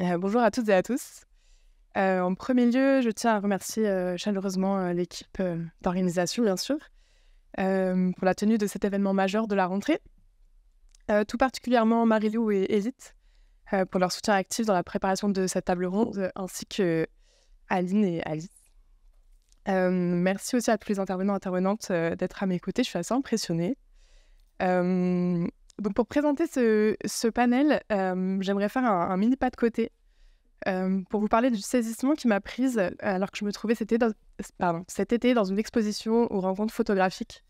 Bonjour à toutes et à tous. En premier lieu, je tiens à remercier chaleureusement l'équipe d'organisation, bien sûr, pour la tenue de cet événement majeur de la rentrée. Tout particulièrement Marilou et Edith pour leur soutien actif dans la préparation de cette table ronde, ainsi que Aline et Alice. Merci aussi à tous les intervenants et intervenantes d'être à mes côtés. Je suis assez impressionnée. Donc pour présenter ce panel, j'aimerais faire un mini pas de côté pour vous parler du saisissement qui m'a prise alors que je me trouvais cet été dans une exposition aux rencontres photographiques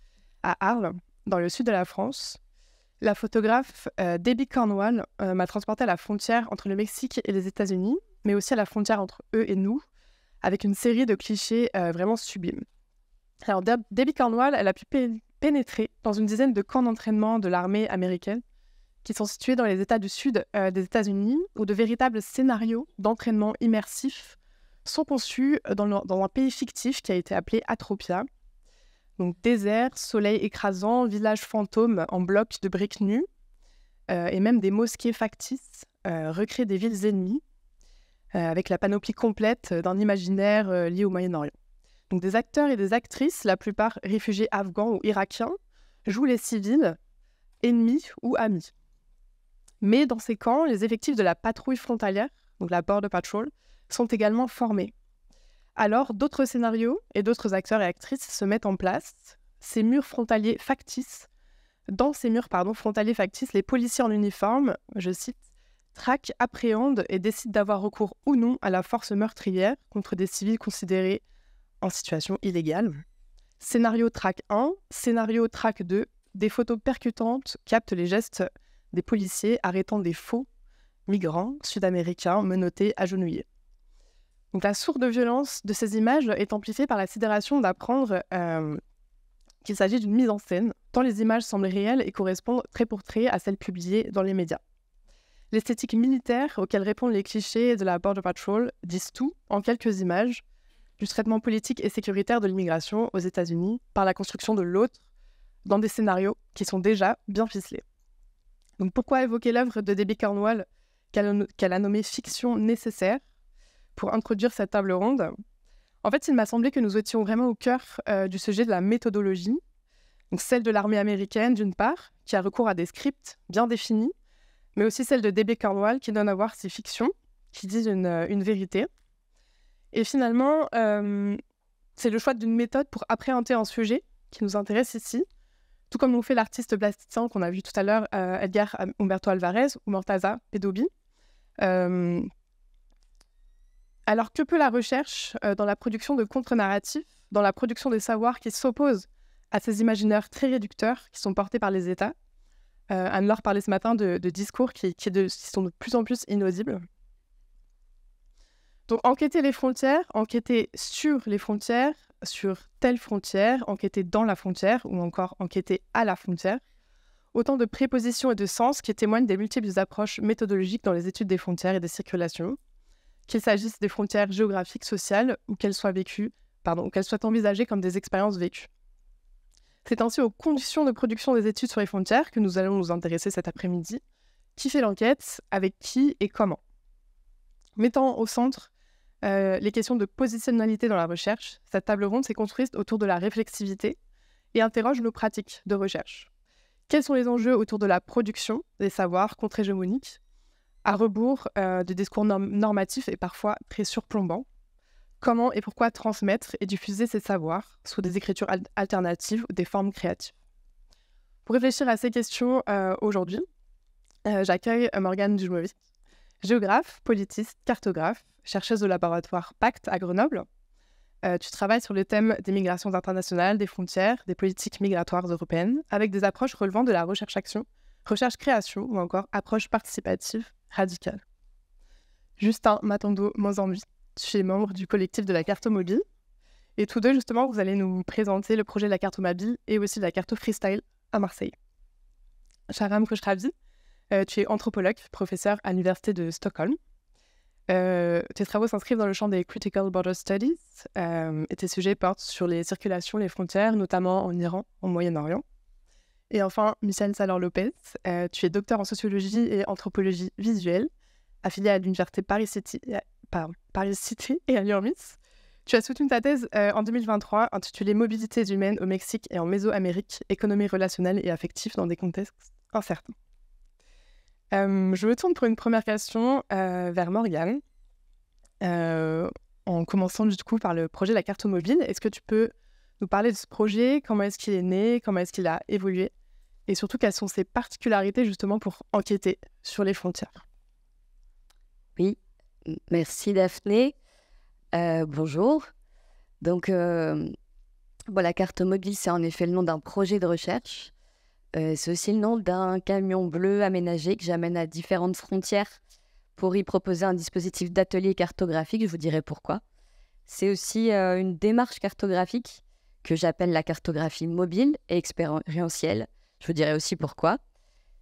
à Arles, dans le sud de la France. La photographe Debbie Cornwall m'a transportée à la frontière entre le Mexique et les États-Unis, mais aussi à la frontière entre eux et nous, avec une série de clichés vraiment sublimes. Alors Debbie Cornwall, elle a pu pénétrer dans une dizaine de camps d'entraînement de l'armée américaine qui sont situés dans les États du sud des États-Unis, où de véritables scénarios d'entraînement immersifs sont conçus dans un pays fictif qui a été appelé Atropia. Donc désert, soleil écrasant, village fantôme en blocs de briques nues, et même des mosquées factices recréent des villes ennemies, avec la panoplie complète d'un imaginaire lié au Moyen-Orient. Donc des acteurs et des actrices, la plupart réfugiés afghans ou irakiens, jouent les civils, ennemis ou amis. Mais dans ces camps, les effectifs de la patrouille frontalière, donc la Border Patrol, sont également formés. Alors, d'autres scénarios et d'autres acteurs et actrices se mettent en place. Ces murs frontaliers factices, dans ces murs frontaliers factices, les policiers en uniforme, je cite, traquent, appréhendent et décident d'avoir recours ou non à la force meurtrière contre des civils considérés en situation illégale. Scénario track 1, scénario track 2, des photos percutantes captent les gestes des policiers arrêtant des faux migrants sud-américains menottés, agenouillés. Donc la source de violence de ces images est amplifiée par la sidération d'apprendre qu'il s'agit d'une mise en scène, tant les images semblent réelles et correspondent trait pour trait à celles publiées dans les médias. L'esthétique militaire auquel répondent les clichés de la Border Patrol disent tout en quelques images du traitement politique et sécuritaire de l'immigration aux États-Unis par la construction de l'autre dans des scénarios qui sont déjà bien ficelés. Donc pourquoi évoquer l'œuvre de Debbie Cornwall qu'elle a nommée fiction nécessaire pour introduire cette table ronde? En fait, il m'a semblé que nous étions vraiment au cœur du sujet de la méthodologie, donc celle de l'armée américaine d'une part, qui a recours à des scripts bien définis, mais aussi celle de Debbie Cornwall qui donne à voir ces fictions, qui disent une vérité. Et finalement, c'est le choix d'une méthode pour appréhender un sujet qui nous intéresse ici, tout comme l'ont fait l'artiste plasticien qu'on a vu tout à l'heure, Edgar Humberto Alvarez ou Mortaza Peddobi. Alors que peut la recherche dans la production de contre-narratifs, dans la production des savoirs qui s'opposent à ces imaginaires très réducteurs qui sont portés par les États? Anne-Laure parlait ce matin de discours qui sont de plus en plus inaudibles. Donc enquêter les frontières, enquêter sur les frontières, sur telle frontière, enquêter dans la frontière ou encore enquêter à la frontière. Autant de prépositions et de sens qui témoignent des multiples approches méthodologiques dans les études des frontières et des circulations, qu'il s'agisse des frontières géographiques, sociales ou qu'elles soient envisagées comme des expériences vécues. C'est ainsi aux conditions de production des études sur les frontières que nous allons nous intéresser cet après-midi. Qui fait l'enquête, avec qui et comment? Mettant au centre les questions de positionnalité dans la recherche, cette table ronde s'est construite autour de la réflexivité et interroge nos pratiques de recherche. Quels sont les enjeux autour de la production des savoirs contre-hégémoniques, à rebours de discours normatifs et parfois très surplombants? Comment et pourquoi transmettre et diffuser ces savoirs sous des écritures alternatives ou des formes créatives? Pour réfléchir à ces questions aujourd'hui, j'accueille Morgane Dujmovic, géographe, politiste, cartographe, chercheuse au laboratoire Pacte à Grenoble. Tu travailles sur le thème des migrations internationales, des frontières, des politiques migratoires européennes, avec des approches relevant de la recherche-action, recherche-création ou encore approche participative radicale. Justin Matondo-Monzambi, tu es membre du collectif de la Cartomobile. Et tous deux, justement, vous allez nous présenter le projet de la Cartomobile et aussi de la Carto Freestyle à Marseille. Sharam Khosravi, tu es anthropologue, professeur à l'Université de Stockholm. Tes travaux s'inscrivent dans le champ des Critical Border Studies et tes sujets portent sur les circulations, les frontières, notamment en Iran, au Moyen-Orient. Et enfin, Michel Salor-Lopez, tu es docteur en sociologie et anthropologie visuelle affilié à l'université Paris City et à Lyon Miss. Tu as soutenu ta thèse en 2023 intitulée Mobilités humaines au Mexique et en Mésoamérique, économie relationnelle et affective dans des contextes incertains. Je me tourne pour une première question vers Morgane, en commençant du coup par le projet La Carte Mobile. Est-ce que tu peux nous parler de ce projet? Comment est-ce qu'il est né? Comment est-ce qu'il a évolué? Et surtout, quelles sont ses particularités justement pour enquêter sur les frontières? Oui, merci Daphné. Bonjour. Donc, la carte mobile, c'est en effet le nom d'un projet de recherche. C'est aussi le nom d'un camion bleu aménagé que j'amène à différentes frontières pour y proposer un dispositif d'atelier cartographique. Je vous dirai pourquoi. C'est aussi une démarche cartographique que j'appelle la cartographie mobile et expérientielle. Je vous dirai aussi pourquoi.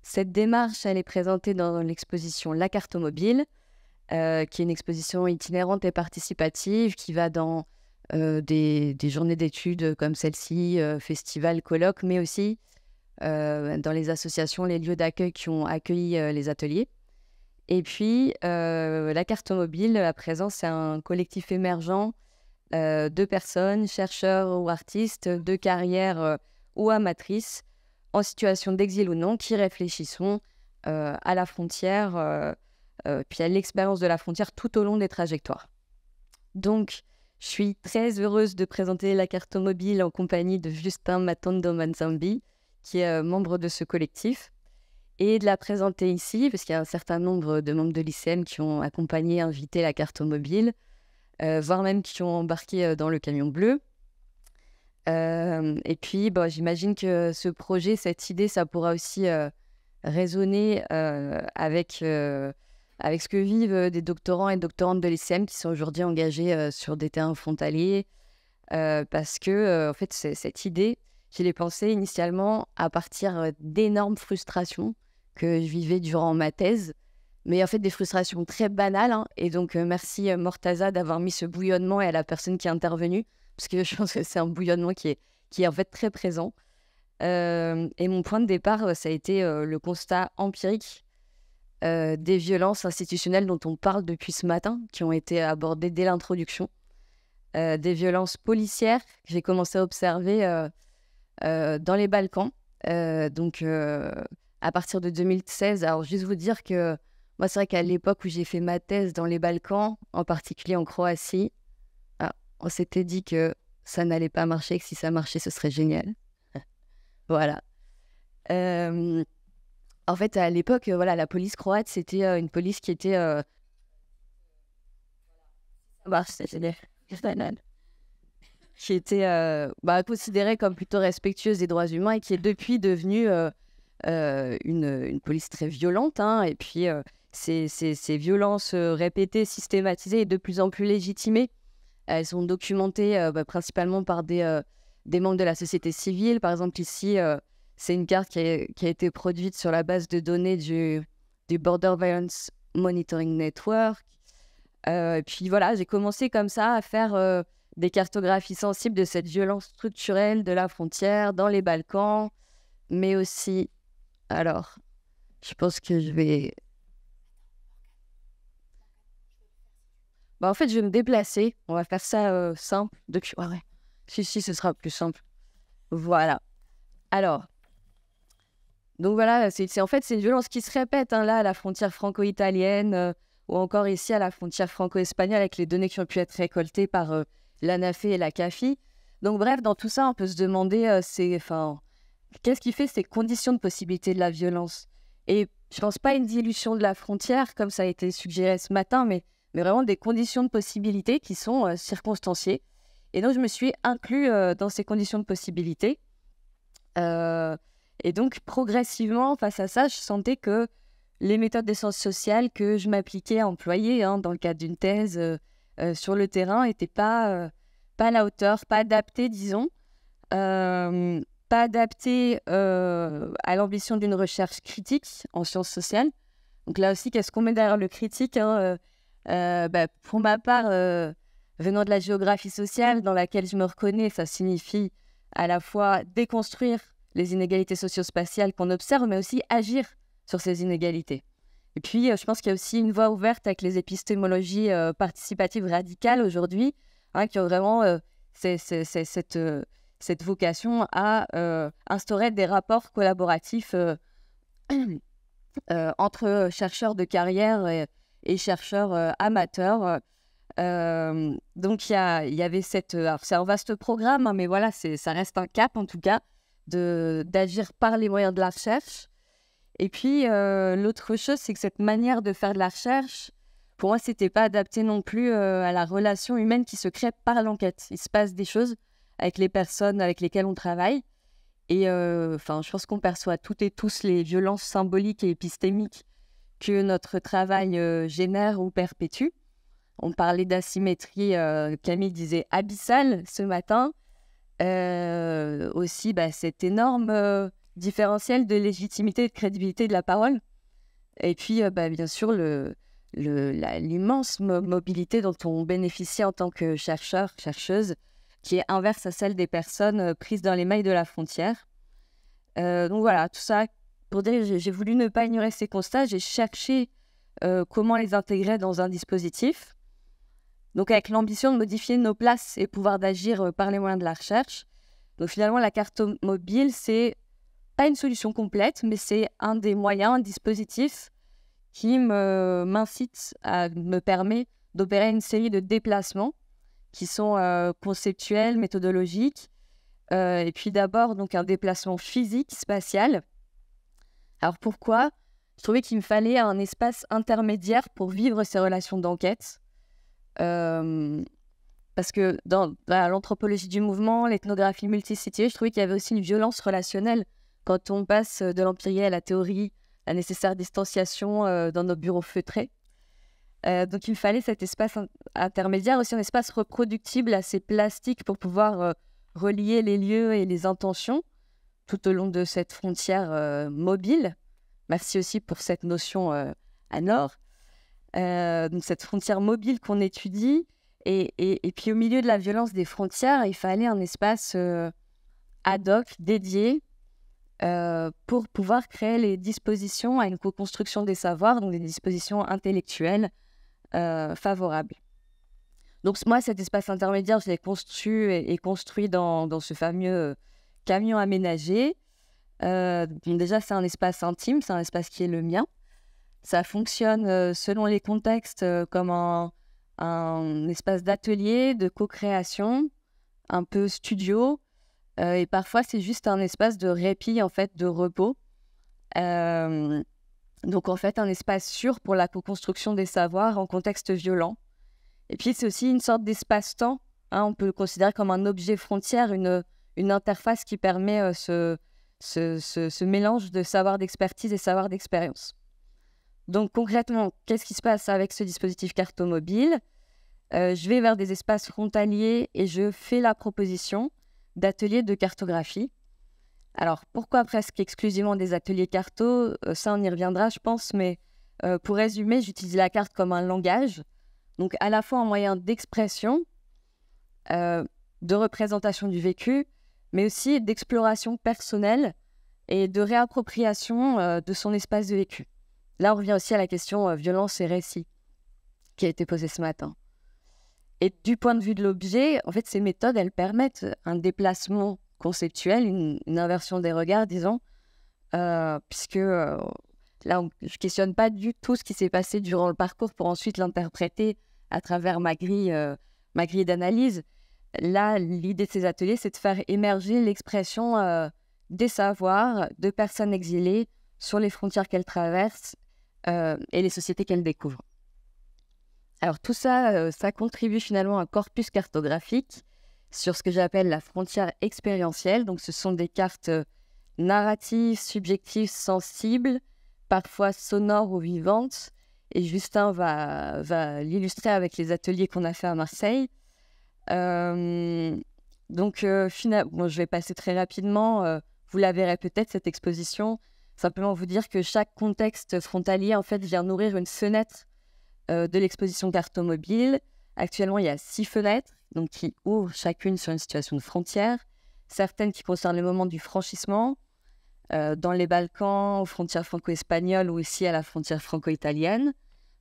Cette démarche, elle est présentée dans l'exposition La Carte Mobile, qui est une exposition itinérante et participative qui va dans des journées d'études comme celle-ci, festivals, colloques, mais aussi dans les associations, les lieux d'accueil qui ont accueilli les ateliers. Et puis, La Carte Mobile, à présent, c'est un collectif émergent de personnes, chercheurs ou artistes, de carrières ou amatrices, en situation d'exil ou non, qui réfléchissent à la frontière, puis à l'expérience de la frontière tout au long des trajectoires. Donc, je suis très heureuse de présenter La Carte Mobile en compagnie de Justin Matondo Manzambi, qui est membre de ce collectif, et de la présenter ici, parce qu'il y a un certain nombre de membres de l'ICM qui ont accompagné, invité La Carte Mobile, voire même qui ont embarqué dans le camion bleu. Et puis, j'imagine que ce projet, cette idée, ça pourra aussi résonner avec ce que vivent des doctorants et doctorantes de l'ICM qui sont aujourd'hui engagés sur des terrains frontaliers. Parce que, en fait, cette idée, je l'ai pensée initialement à partir d'énormes frustrations que je vivais durant ma thèse, mais en fait des frustrations très banales. Et donc, merci Mortaza d'avoir mis ce bouillonnement et à la personne qui est intervenue, parce que je pense que c'est un bouillonnement qui est en fait très présent. Et mon point de départ, ça a été le constat empirique des violences institutionnelles dont on parle depuis ce matin, qui ont été abordées dès l'introduction. Des violences policières que j'ai commencé à observer dans les Balkans. À partir de 2016, alors juste vous dire que moi, c'est vrai qu'à l'époque où j'ai fait ma thèse dans les Balkans, en particulier en Croatie, on s'était dit que ça n'allait pas marcher, que si ça marchait, ce serait génial. Voilà. En fait, à l'époque, la police croate, c'était une police qui était... qui était considérée comme plutôt respectueuse des droits humains et qui est depuis devenue une police très violente. Et puis, ces violences répétées, systématisées et de plus en plus légitimées, elles sont documentées principalement par des membres de la société civile. Par exemple, ici, c'est une carte qui a été produite sur la base de données du Border Violence Monitoring Network. Et puis voilà, j'ai commencé comme ça à faire des cartographies sensibles de cette violence structurelle de la frontière dans les Balkans, mais aussi... Alors, je pense que je vais... en fait, je vais me déplacer. On va faire ça simple. Ouais. Si, ce sera plus simple. Voilà. Alors, donc voilà, c'est une violence qui se répète là, à la frontière franco-italienne ou encore ici à la frontière franco-espagnole avec les données qui ont pu être récoltées par l'ANAFE et la CAFI. Donc bref, dans tout ça, on peut se demander qu'est-ce qui fait ces conditions de possibilité de la violence? Et je ne pense pas à une dilution de la frontière, comme ça a été suggéré ce matin, mais vraiment des conditions de possibilité qui sont circonstanciées. Et donc, je me suis inclus dans ces conditions de possibilité. Et donc, progressivement, face à ça, je sentais que les méthodes des sciences sociales que je m'appliquais à employer dans le cadre d'une thèse sur le terrain n'étaient pas à la hauteur, pas adaptées, disons. Pas adaptées à l'ambition d'une recherche critique en sciences sociales. Donc là aussi, qu'est-ce qu'on met derrière le critique pour ma part, venant de la géographie sociale dans laquelle je me reconnais, ça signifie à la fois déconstruire les inégalités socio-spatiales qu'on observe, mais aussi agir sur ces inégalités. Et puis, je pense qu'il y a aussi une voie ouverte avec les épistémologies participatives radicales aujourd'hui, qui ont vraiment cette vocation à instaurer des rapports collaboratifs entre chercheurs de carrière et chercheurs amateurs. Donc, il y avait alors, c'est un vaste programme, mais voilà, ça reste un cap, en tout cas, d'agir par les moyens de la recherche. Et puis, l'autre chose, c'est que cette manière de faire de la recherche, pour moi, c'était pas adapté non plus à la relation humaine qui se crée par l'enquête. Il se passe des choses avec les personnes avec lesquelles on travaille. Et je pense qu'on perçoit toutes et tous les violences symboliques et épistémiques que notre travail génère ou perpétue. On parlait d'asymétrie, Camille disait abyssale ce matin. Aussi, cet énorme différentiel de légitimité et de crédibilité de la parole. Et puis, bien sûr, l'immense mobilité dont on bénéficie en tant que chercheur, chercheuse, qui est inverse à celle des personnes prises dans les mailles de la frontière. Donc voilà, tout ça pour dire que j'ai voulu ne pas ignorer ces constats. J'ai cherché comment les intégrer dans un dispositif. Donc avec l'ambition de modifier nos places et pouvoir d'agir par les moyens de la recherche. Donc finalement, la carte mobile, c'est pas une solution complète, mais c'est un des moyens, un dispositif qui me permet d'opérer une série de déplacements qui sont conceptuels, méthodologiques. Et puis d'abord, donc un déplacement physique, spatial. Alors pourquoi ? Je trouvais qu'il me fallait un espace intermédiaire pour vivre ces relations d'enquête. Parce que dans l'anthropologie du mouvement, l'ethnographie multisituée, je trouvais qu'il y avait aussi une violence relationnelle quand on passe de l'empirique à la théorie, la nécessaire distanciation dans nos bureaux feutrés. Donc il me fallait cet espace intermédiaire, aussi un espace reproductible assez plastique pour pouvoir relier les lieux et les intentions tout au long de cette frontière mobile. Merci aussi pour cette notion Anne-Laure. Donc cette frontière mobile qu'on étudie. Et puis au milieu de la violence des frontières, il fallait un espace ad hoc, dédié, pour pouvoir créer les dispositions à une co-construction des savoirs, donc des dispositions intellectuelles favorables. Donc moi, cet espace intermédiaire, je l'ai conçu et construit dans ce fameux camion aménagé. Donc déjà, c'est un espace intime, c'est un espace qui est le mien. Ça fonctionne selon les contextes comme un espace d'atelier, de co-création, un peu studio. Et parfois, c'est juste un espace de répit, en fait, de repos. Donc, en fait, un espace sûr pour la co-construction des savoirs en contexte violent. Et puis, c'est aussi une sorte d'espace-temps. On peut le considérer comme un objet frontière, une interface qui permet ce mélange de savoir d'expertise et savoir d'expérience. Donc, concrètement, qu'est-ce qui se passe avec ce dispositif cartomobile ? Je vais vers des espaces frontaliers et je fais la proposition d'ateliers de cartographie. Alors, pourquoi presque exclusivement des ateliers carto ? Ça, on y reviendra, je pense, mais pour résumer, j'utilise la carte comme un langage, donc à la fois un moyen d'expression, de représentation du vécu, mais aussi d'exploration personnelle et de réappropriation de son espace de vécu. Là, on revient aussi à la question violence et récit qui a été posée ce matin. Et du point de vue de l'objet, en fait, ces méthodes, elles permettent un déplacement conceptuel, une inversion des regards, disons, puisque là, je ne questionne pas du tout ce qui s'est passé durant le parcours pour ensuite l'interpréter à travers ma grille d'analyse. Là, l'idée de ces ateliers, c'est de faire émerger l'expression des savoirs de personnes exilées sur les frontières qu'elles traversent et les sociétés qu'elles découvrent. Alors tout ça, ça contribue finalement à un corpus cartographique sur ce que j'appelle la frontière expérientielle. Donc ce sont des cartes narratives, subjectives, sensibles, parfois sonores ou vivantes. Et Justin va l'illustrer avec les ateliers qu'on a fait à Marseille. Finalement, je vais passer très rapidement. Vous la verrez peut-être, cette exposition. Simplement vous dire que chaque contexte frontalier, en fait, vient nourrir une fenêtre de l'exposition cartomobile. Actuellement, il y a 6 fenêtres, donc qui ouvrent chacune sur une situation de frontière. Certaines qui concernent le moment du franchissement, dans les Balkans, aux frontières franco-espagnoles ou aussi à la frontière franco-italienne.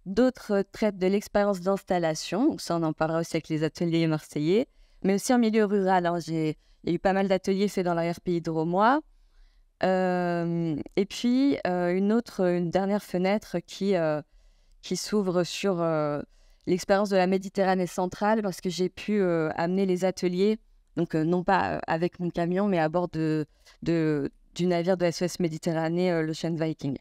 D'autres traitent de l'expérience d'installation, donc ça on en parlera aussi avec les ateliers marseillais, mais aussi en milieu rural. Alors, il y a eu pas mal d'ateliers faits dans l'arrière-pays drômois. Et puis, une dernière fenêtre qui s'ouvre sur l'expérience de la Méditerranée centrale, parce que j'ai pu amener les ateliers, donc non pas avec mon camion, mais à bord du navire de SOS Méditerranée, l'Ocean Viking.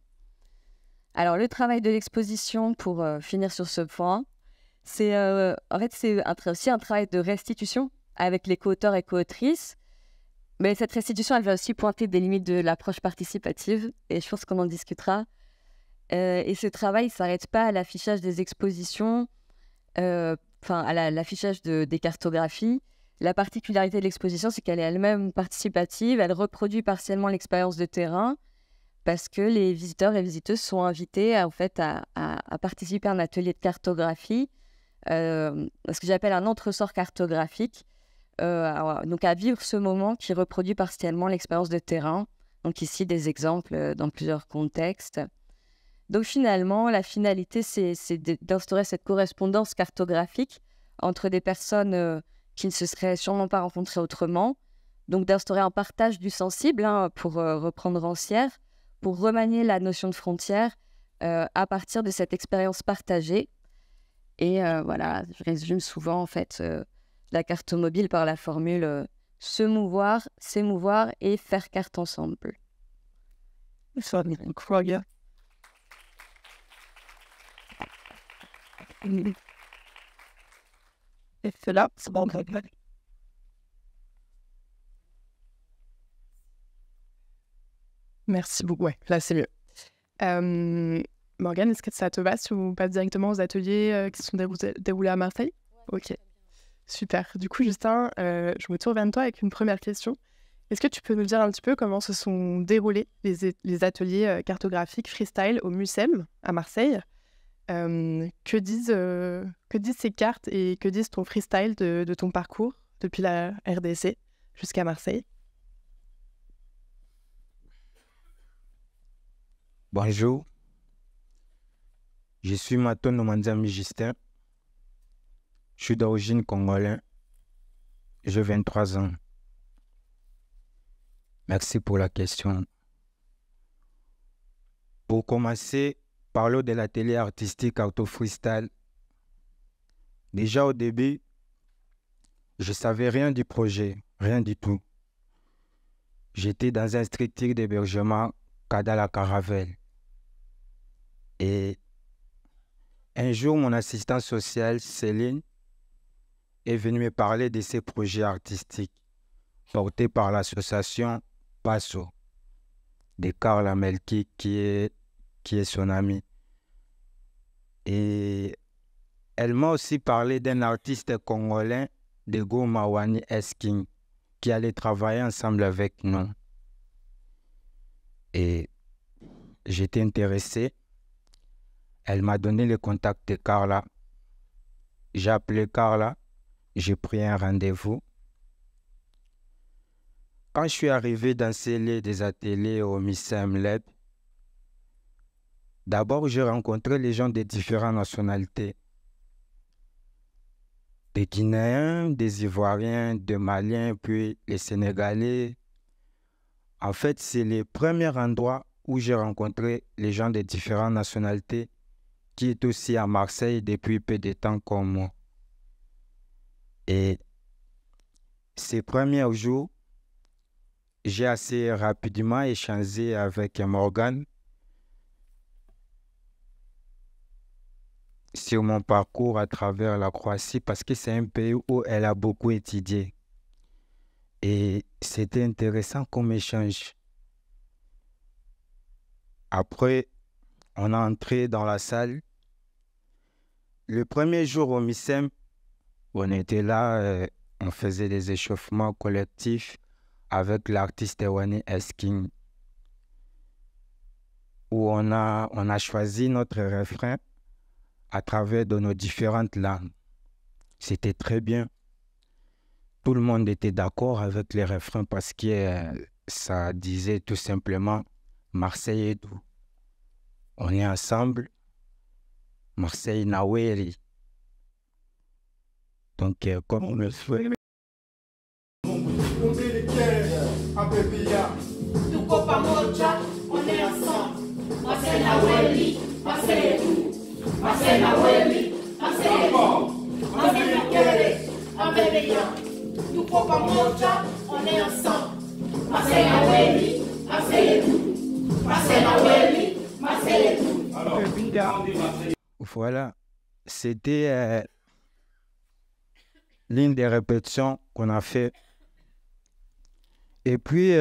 Alors, le travail de l'exposition, pour finir sur ce point, c'est aussi un travail de restitution avec les co-auteurs et co-autrices. Mais cette restitution, elle va aussi pointer des limites de l'approche participative, et je pense qu'on en discutera. Et ce travail ne s'arrête pas à l'affichage des expositions, à l'affichage des cartographies. La particularité de l'exposition, c'est qu'elle est elle-même participative, elle reproduit partiellement l'expérience de terrain, parce que les visiteurs et visiteuses sont invités à participer à un atelier de cartographie, ce que j'appelle un entresort cartographique, donc à vivre ce moment qui reproduit partiellement l'expérience de terrain. Donc ici, des exemples dans plusieurs contextes. Donc finalement, la finalité, c'est d'instaurer cette correspondance cartographique entre des personnes qui ne se seraient sûrement pas rencontrées autrement. Donc d'instaurer un partage du sensible, pour reprendre Rancière, pour remanier la notion de frontière à partir de cette expérience partagée. Et voilà, je résume souvent en fait la carte mobile par la formule se mouvoir, s'émouvoir et faire carte ensemble. Ça, incroyable. Et c'est là, c'est bon. Merci beaucoup. Ouais, là, c'est mieux. Morgane, est-ce que ça te va si on passe directement aux ateliers qui se sont déroulés à Marseille? Ok, super. Du coup, Justin, je me tourne vers toi avec une première question. Est-ce que tu peux nous dire un petit peu comment se sont déroulés les ateliers cartographiques freestyle au MUSEM à Marseille? Que disent ces cartes et que disent ton freestyle de ton parcours depuis la RDC jusqu'à Marseille? Bonjour, je suis Maton Nomanzami Justin. Je suis d'origine congolaise. J'ai 23 ans. Merci pour la question. Pour commencer, parlons de l'atelier artistique Auto Freestyle. Déjà au début, je ne savais rien du projet, rien du tout. J'étais dans un structure d'hébergement Kadala Caravelle. Et un jour, mon assistante sociale, Céline, est venue me parler de ces projets artistiques portés par l'association PASSO de Karla Melki, qui est son amie. Et elle m'a aussi parlé d'un artiste congolais de Gomawani Esking qui allait travailler ensemble avec nous. Et j'étais intéressé. Elle m'a donné le contact de Karla. J'ai appelé Karla. J'ai pris un rendez-vous. Quand je suis arrivé dans ces lieux des ateliers au MISEM Lab, d'abord j'ai rencontré les gens de différentes nationalités. Des Guinéens, des Ivoiriens, des Maliens, puis les Sénégalais. En fait, c'est le premier endroit où j'ai rencontré les gens de différentes nationalités qui est aussi à Marseille depuis peu de temps comme moi. Et ces premiers jours, j'ai assez rapidement échangé avec Morgane sur mon parcours à travers la Croatie parce que c'est un pays où elle a beaucoup étudié. Et c'était intéressant comme échange. Après, on est entré dans la salle. Le premier jour au MISEM, on était là, on faisait des échauffements collectifs avec l'artiste Wani Esking, où on a choisi notre refrain à travers de nos différentes langues. C'était très bien. Tout le monde était d'accord avec les refrains parce que ça disait tout simplement Marseille est doux. On est ensemble, Marseille Naweri. Donc, comme on le souhaite. Tuko pamoja, on est ensemble. Marseille Naweri, Marseille est doux. Marseille Naweri, Marseille est doux. Marseille Naweri, Amélia. Tuko pamoja, on est ensemble. Marseille Naweri, Marseille est doux. Marseille Naweri, Marseille est doux. Voilà, c'était l'une des répétitions qu'on a fait. Et puis,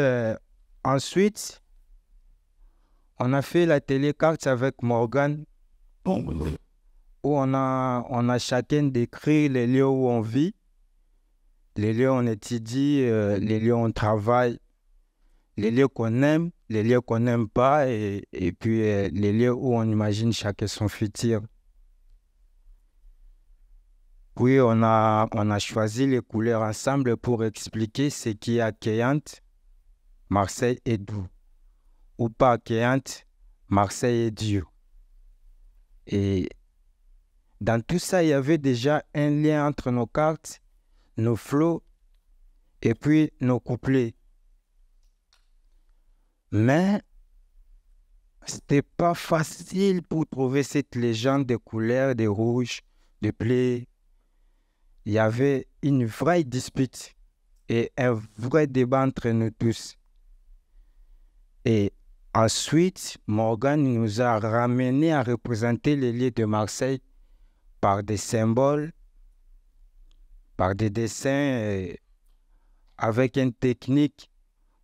ensuite, on a fait la télécarte avec Morgan, où on a chacun décrit les lieux où on vit, les lieux où on étudie, les lieux où on travaille, les lieux qu'on aime, les lieux qu'on n'aime pas, et puis les lieux où on imagine chacun son futur. Puis on a choisi les couleurs ensemble pour expliquer ce qui est accueillante, Marseille est doux. Ou pas accueillante, Marseille est dur. Et dans tout ça, il y avait déjà un lien entre nos cartes, nos flots et puis nos couplets. Mais c'était pas facile pour trouver cette légende des couleurs, des rouges, des bleus. Il y avait une vraie dispute et un vrai débat entre nous tous. Et ensuite, Morgan nous a ramenés à représenter les lieux de Marseille par des symboles, par des dessins, avec une technique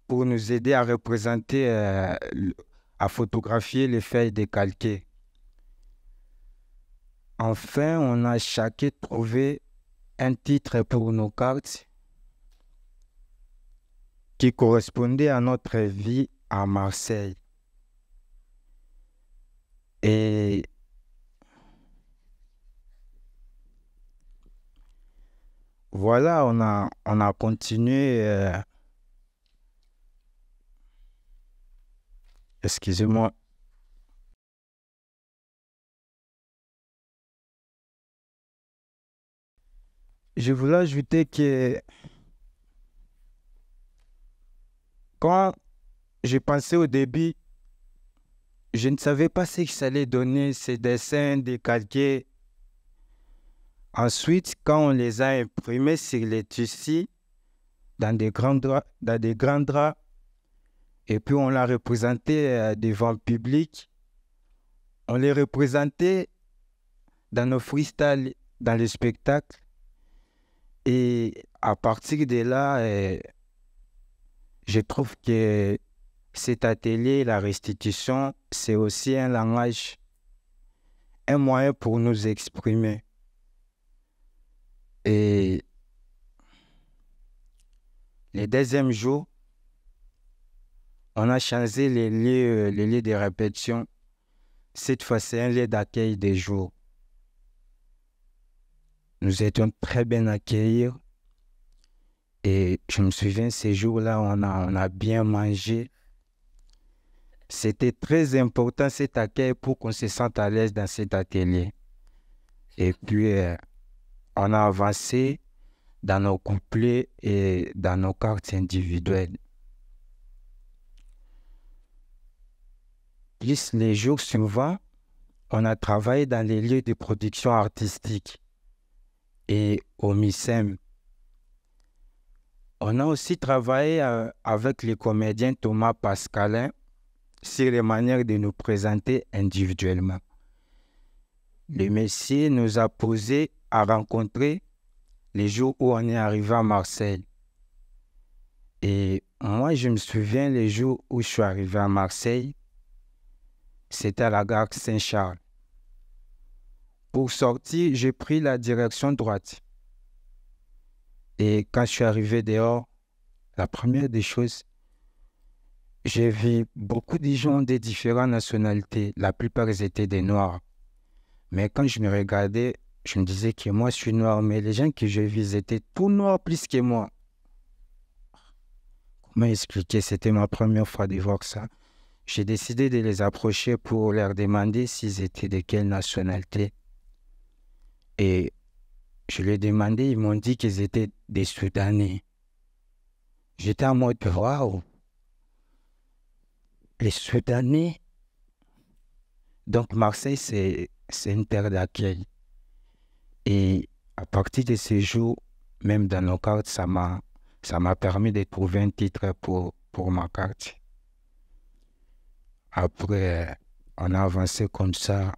pour nous aider à représenter, à photographier les feuilles décalquées. Enfin, on a chacun trouvé un titre pour nos cartes qui correspondait à notre vie à Marseille. Et voilà, on a continué. Excusez-moi. Je voulais ajouter que quand j'ai pensé au début, je ne savais pas ce que ça allait donner, ces dessins décalqués. Ensuite, quand on les a imprimés sur les tissus, dans des grands draps, et puis on l'a représenté devant le public, on les représentait dans nos freestyles, dans les spectacles. Et à partir de là, je trouve que cet atelier, la restitution, c'est aussi un langage, un moyen pour nous exprimer. Et le deuxième jour, on a changé les lieux de répétition. Cette fois, c'est un lieu d'accueil des jours. Nous étions très bien accueillis. Et je me souviens, ces jours-là, on a bien mangé. C'était très important cet accueil pour qu'on se sente à l'aise dans cet atelier. Et puis, on a avancé dans nos couplets et dans nos cartes individuelles. Plus les jours suivants, on a travaillé dans les lieux de production artistique et au MICEM. On a aussi travaillé avec le comédien Thomas Pascalin sur les manières de nous présenter individuellement. Le Messie nous a posé à rencontrer les jours où on est arrivé à Marseille. Et moi, je me souviens les jours où je suis arrivé à Marseille, c'était à la gare Saint-Charles. Pour sortir, j'ai pris la direction droite. Et quand je suis arrivé dehors, la première des choses, j'ai vu beaucoup de gens de différentes nationalités. La plupart, ils étaient des Noirs. Mais quand je me regardais, je me disais que moi, je suis noir. Mais les gens que j'ai vus, ils étaient tout noirs plus que moi. comment expliquer, c'était ma première fois de voir ça. J'ai décidé de les approcher pour leur demander s'ils étaient de quelle nationalité. Et je leur ai demandé, ils m'ont dit qu'ils étaient des Soudanais. J'étais en mode, waouh, les Soudanais. Donc Marseille, c'est une terre d'accueil. Et à partir de ces jours, même dans nos cartes, ça m'a permis de trouver un titre pour ma carte. Après, on a avancé comme ça.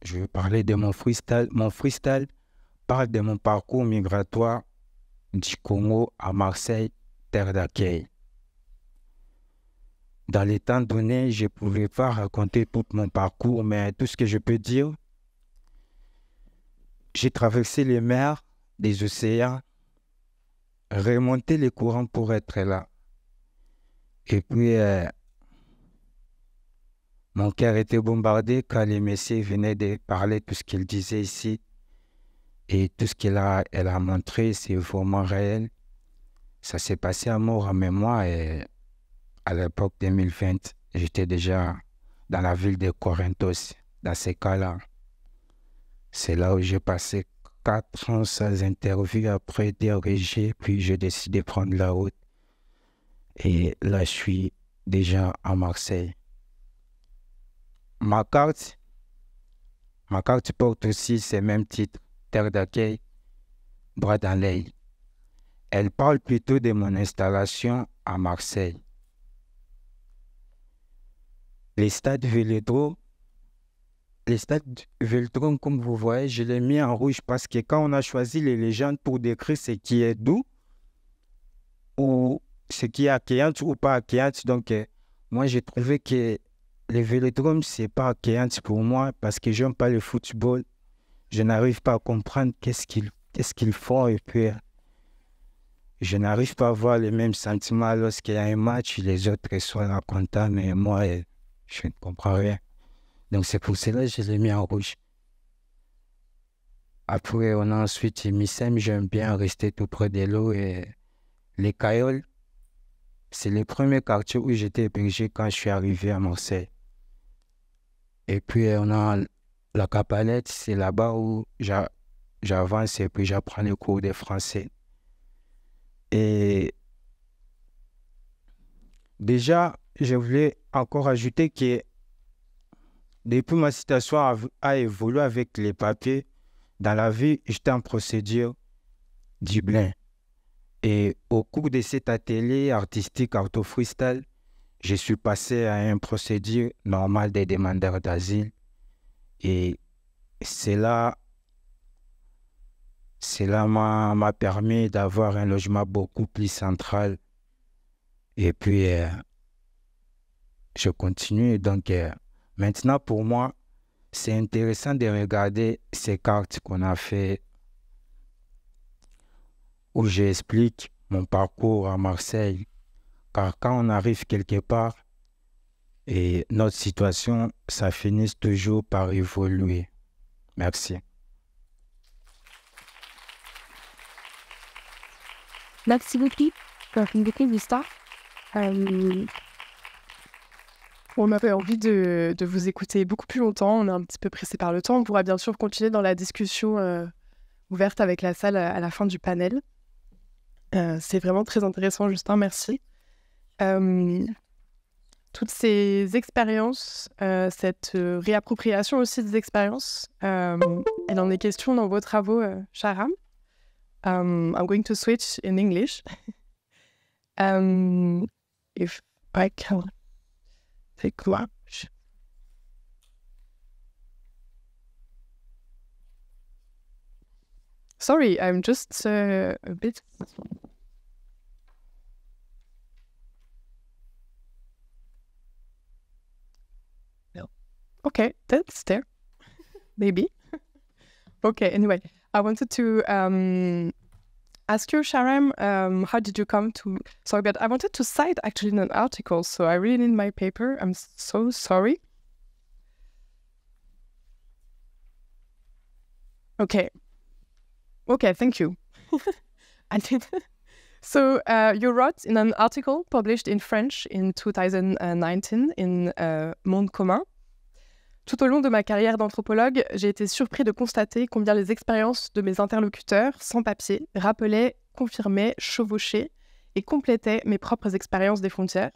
Je vais parler de mon freestyle. Mon freestyle parle de mon parcours migratoire du Congo à Marseille, terre d'accueil. Dans les temps donnés, je ne pouvais pas raconter tout mon parcours, mais tout ce que je peux dire, j'ai traversé les mers, les océans, remonté les courants pour être là. Et puis, mon cœur était bombardé quand les messieurs venaient de parler tout ce qu'ils disaient ici. Et tout ce qu'elle a montré, c'est vraiment réel. Ça s'est passé à mort en mémoire et à l'époque 2020, j'étais déjà dans la ville de Corinthos, dans ces cas-là. C'est là où j'ai passé 4 ans sans interview après DRG, puis j'ai décidé de prendre la route. Et là, je suis déjà à Marseille. Ma carte porte aussi ces mêmes titres, terre d'accueil, droit dans l'œil. Elle parle plutôt de mon installation à Marseille. Les stades Vélodrome, comme vous voyez, je l'ai mis en rouge parce que quand on a choisi les légendes pour décrire ce qui est doux ou ce qui est accueillant ou pas accueillant, donc moi j'ai trouvé que les Vélodromes, c'est pas accueillant pour moi parce que j'aime pas le football. Je n'arrive pas à comprendre qu'est-ce qu'ils font et puis je n'arrive pas à avoir les mêmes sentiments lorsqu'il y a un match, les autres sont là contents, mais moi, je ne comprends rien. Donc c'est pour cela que je l'ai mis en rouge. Après, on a ensuite Missem, j'aime bien rester tout près de l'eau et les Cailloles, c'est le premier quartier où j'étais hébergé quand je suis arrivé à Marseille. Et puis on a la Capalette, c'est là-bas où j'avance et puis j'apprends le cours de français. Et déjà, je voulais encore ajouter que depuis ma situation a évolué avec les papiers, dans la vie, j'étais en procédure Dublin. Et au cours de cet atelier artistique auto-freestyle, je suis passé à une procédure normale des demandeurs d'asile. Et cela m'a permis d'avoir un logement beaucoup plus central. Et puis, je continue. Donc, maintenant, pour moi, c'est intéressant de regarder ces cartes qu'on a fait où j'explique mon parcours à Marseille. Car quand on arrive quelque part, et notre situation, ça finit toujours par évoluer. Merci. Merci beaucoup pour l'histoire. On avait envie de vous écouter beaucoup plus longtemps. On est un petit peu pressé par le temps. On pourra bien sûr continuer dans la discussion ouverte avec la salle à la fin du panel. C'est vraiment très intéressant, Justin. Merci. Toutes ces expériences, cette réappropriation aussi des expériences, elle en est question dans vos travaux, Sharam. I'm going to switch in English. If I can take lunch. Sorry, I'm just a bit... Okay, that's there. Maybe. Okay, anyway, I wanted to ask you, Sharam, how did you come to... Sorry, but I wanted to cite actually an article, so I really need my paper. I'm so sorry. Okay. Okay, thank you. So you wrote in an article published in French in 2019 in Monde Commun. Tout au long de ma carrière d'anthropologue, j'ai été surpris de constater combien les expériences de mes interlocuteurs sans papier rappelaient, confirmaient, chevauchaient et complétaient mes propres expériences des frontières.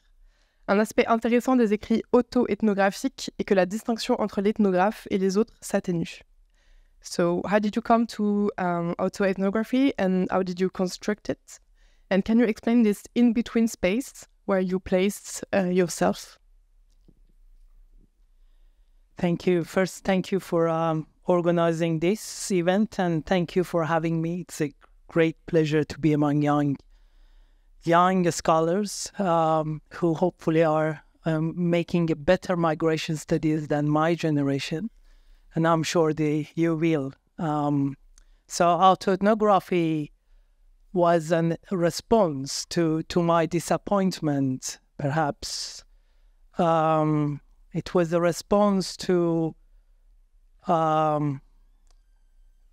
Un aspect intéressant des écrits auto-ethnographiques est que la distinction entre l'ethnographe et les autres s'atténue. So, how did you come to auto-ethnography and how did you construct it? And can you explain this in-between space where you placed yourself? Thank you. First, thank you for organizing this event, and thank you for having me. It's a great pleasure to be among young scholars who hopefully are making a better migration studies than my generation, and I'm sure you will. So autoethnography was a response to my disappointment, perhaps. It was a response to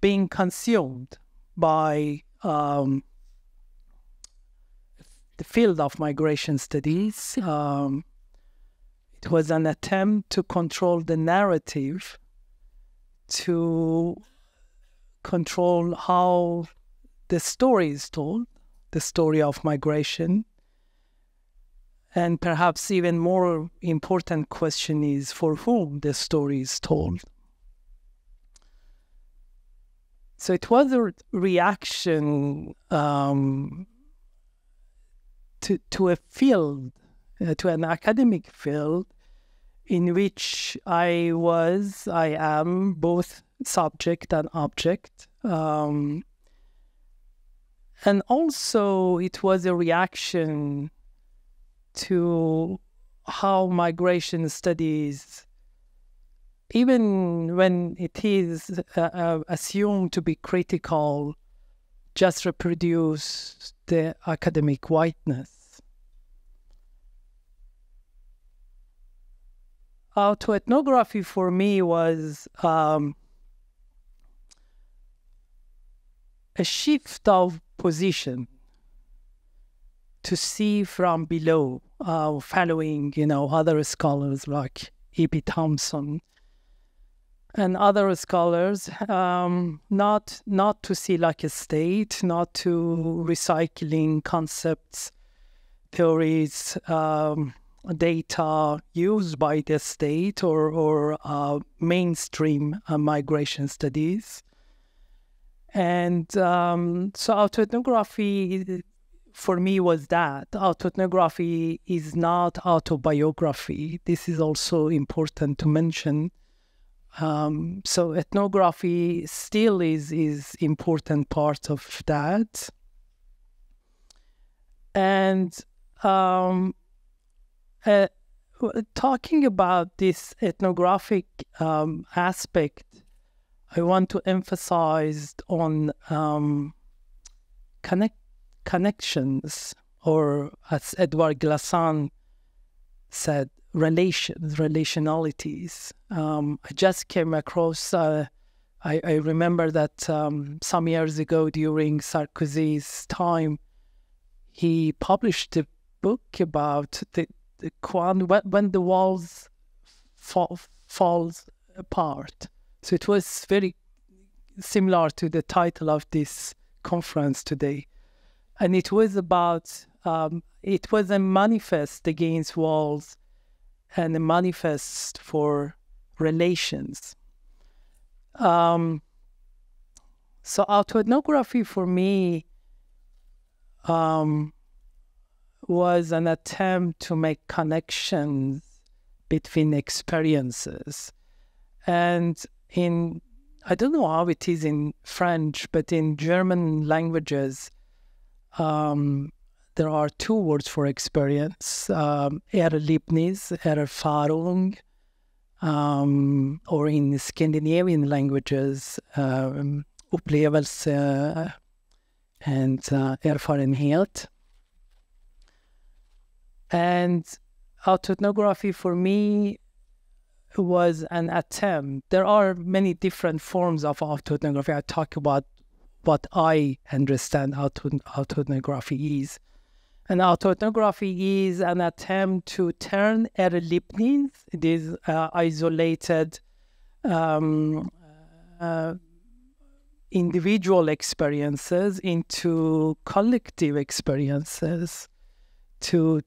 being consumed by the field of migration studies. It was an attempt to control the narrative, to control how the story is told, the story of migration. And perhaps even more important question is for whom the story is told. So it was a reaction to a field, to an academic field in which I am both subject and object. And also it was a reaction to how migration studies, even when it is assumed to be critical, just reproduce the academic whiteness. Autoethnography for me was a shift of position, to see from below, following, other scholars like E.P. Thompson and other scholars, not to see like a state, not to recycling concepts, theories, data used by the state or mainstream migration studies. And so autoethnography for me was that. Autoethnography is not autobiography. This is also important to mention. So ethnography still is important part of that. And talking about this ethnographic aspect, I want to emphasize on connections, or as Edouard Glissant said, relationalities. I just came across, I remember that some years ago during Sarkozy's time, he published a book about when the walls falls apart. So it was very similar to the title of this conference today. And it was about, it was a manifest against walls and a manifest for relations. So autoethnography for me was an attempt to make connections between experiences. And I don't know how it is in French, but in German languages, there are two words for experience, Erlebnis, Erfahrung, or in Scandinavian languages, Upplevelse and Erfarenhet. And autoethnography for me was an attempt. There are many different forms of autoethnography. I talk about what I understand autoethnography is. And autoethnography is an attempt to turn erlebnis, these isolated individual experiences, into collective experiences, to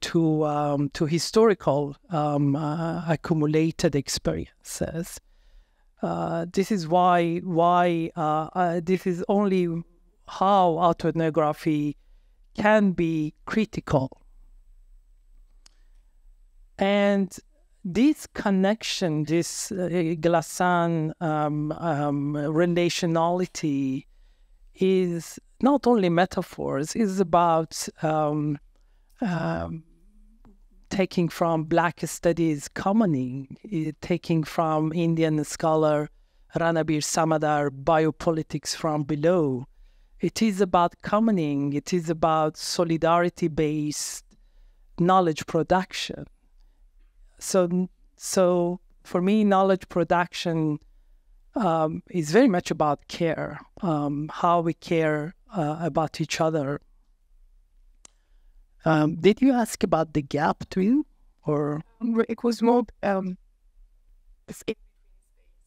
historical accumulated experiences. This is why this is only how autoethnography can be critical. And this connection, this Glissant relationality, is not only metaphors, it's about taking from Black studies commoning, taking from Indian scholar Ranabir Samadar biopolitics from below. It is about commoning, it is about solidarity-based knowledge production. So for me, knowledge production is very much about care, how we care about each other. Did you ask about the gap too, or It was more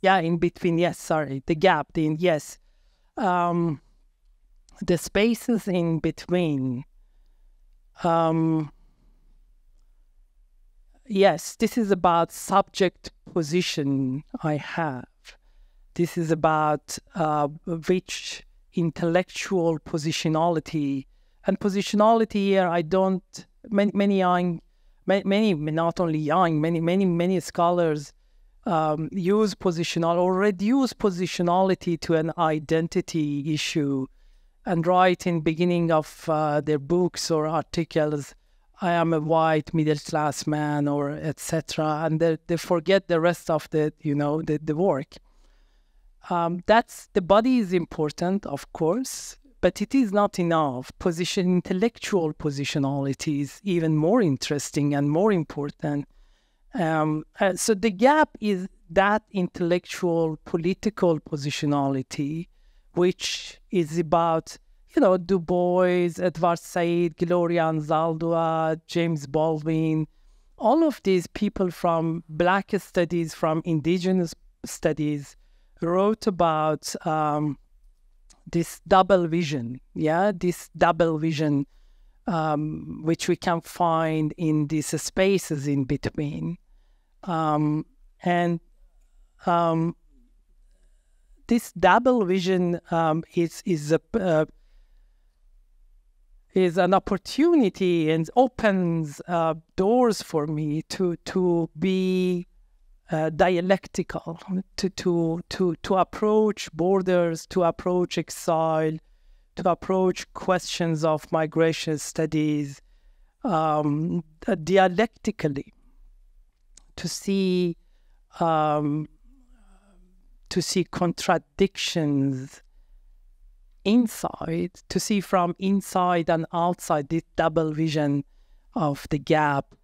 yeah, in between? Yes, sorry, the gap. Yes, the spaces in between. Yes, this is about subject position I have. This is about which intellectual positionality. And positionality here, I don't, many young, many, not only young, many scholars use positional or reduce positionality to an identity issue and write in beginning of their books or articles, I am a white middle-class man, or etc. And they forget the rest of the work. That's, the body is important, of course, but it is not enough. Intellectual positionality is even more interesting and more important. So the gap is that intellectual, political positionality, which is about, Du Bois, Edward Said, Gloria Anzaldúa, James Baldwin, all of these people from Black studies, from indigenous studies, wrote about this double vision, which we can find in these spaces in between. This double vision is an opportunity and opens doors for me to be dialectical, to approach borders, to approach exile, to approach questions of migration studies dialectically, to see contradictions inside, to see from inside and outside this double vision of the gap.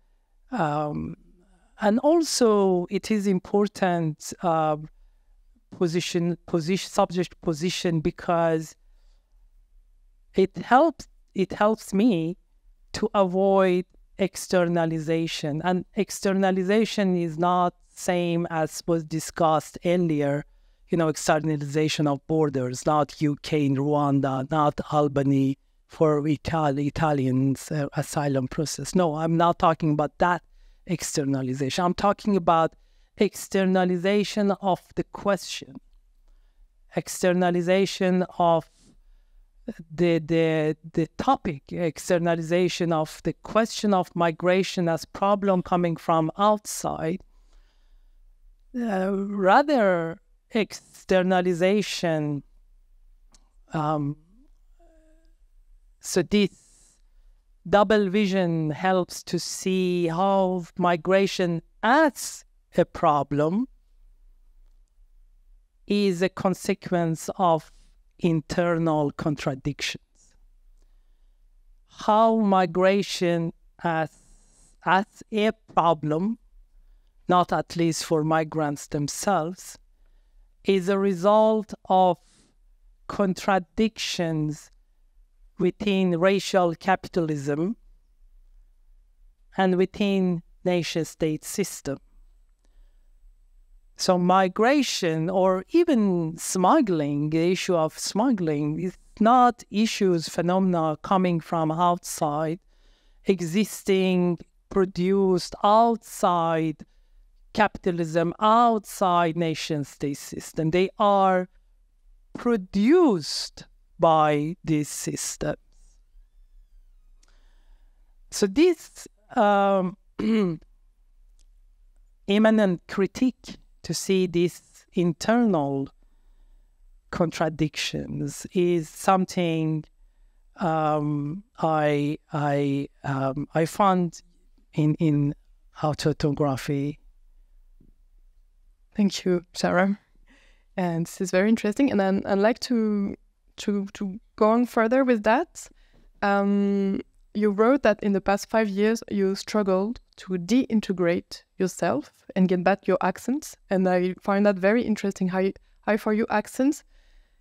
And also, it is important subject position, because it helps me to avoid externalization. And externalization is not same as was discussed earlier. Externalization of borders, not UK in Rwanda, not Albany for Italians asylum process. No, I'm not talking about that externalization. I'm talking about externalization of the question, externalization of the topic, externalization of the question of migration as problem coming from outside, rather externalization. So this double vision helps to see how migration as a problem is a consequence of internal contradictions. How migration as a problem, not at least for migrants themselves, is a result of contradictions within racial capitalism and within nation-state system. So migration or even smuggling, the issue of smuggling, is not phenomena coming from outside, existing, produced outside capitalism, outside nation-state system. They are produced by these systems. So this immanent critique to see these internal contradictions is something I found in autoethnography. Thank you, Sarah. And this is very interesting. And then I'd like to go on further with that. You wrote that in the past 5 years, you struggled to de-integrate yourself and get back your accents. And I find that very interesting how for you accents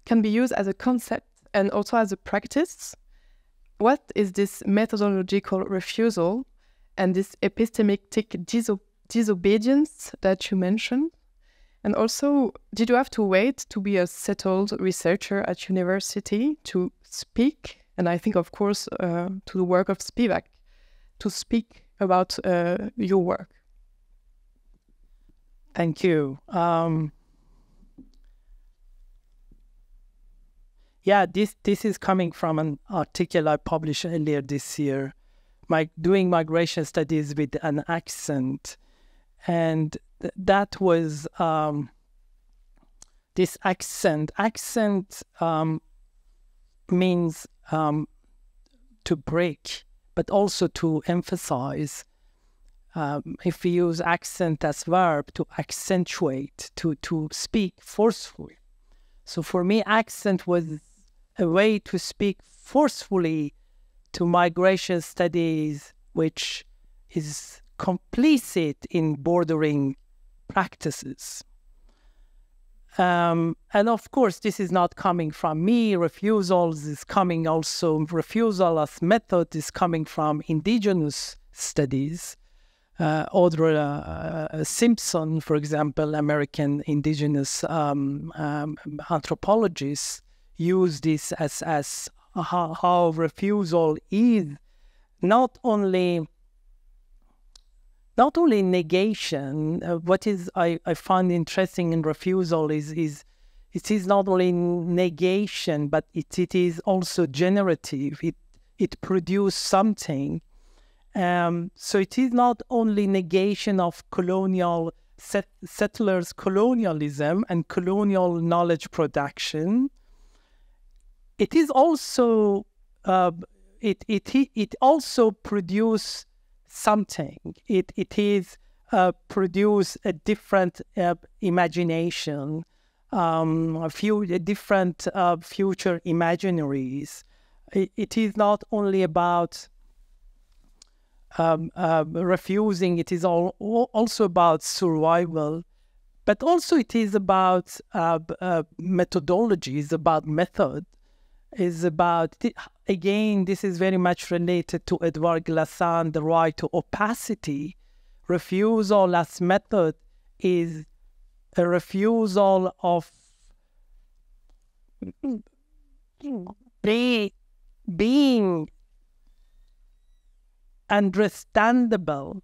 can be used as a concept and also as a practice. What is this methodological refusal and this epistemic disobedience that you mentioned? And also, did you have to wait to be a settled researcher at university to speak? And I think, of course, to the work of Spivak, to speak about your work. Thank you. Yeah, this is coming from an article I published earlier this year, doing migration studies with an accent. And that was this accent. Accent means to break, but also to emphasize. If we use accent as verb, to accentuate, to speak forcefully. So for me, accent was a way to speak forcefully to migration studies, which is complicit in bordering practices. And of course, this is not coming from me. Refusal as method is coming from indigenous studies. Audrey Simpson, for example, American indigenous anthropologists, use this as how refusal is not only negation. What is I find interesting in refusal is it is not only negation, but it is also generative. It produces something. So it is not only negation of colonial settlers' colonialism and colonial knowledge production. It is also it also produces something. It is produce a different imagination, different future imaginaries. It is not only about refusing. It is also about survival, but also it is about methodology. It's about method. Is about, again, this is very much related to Edouard Glissant, the right to opacity. Refusal as method is a refusal of being understandable,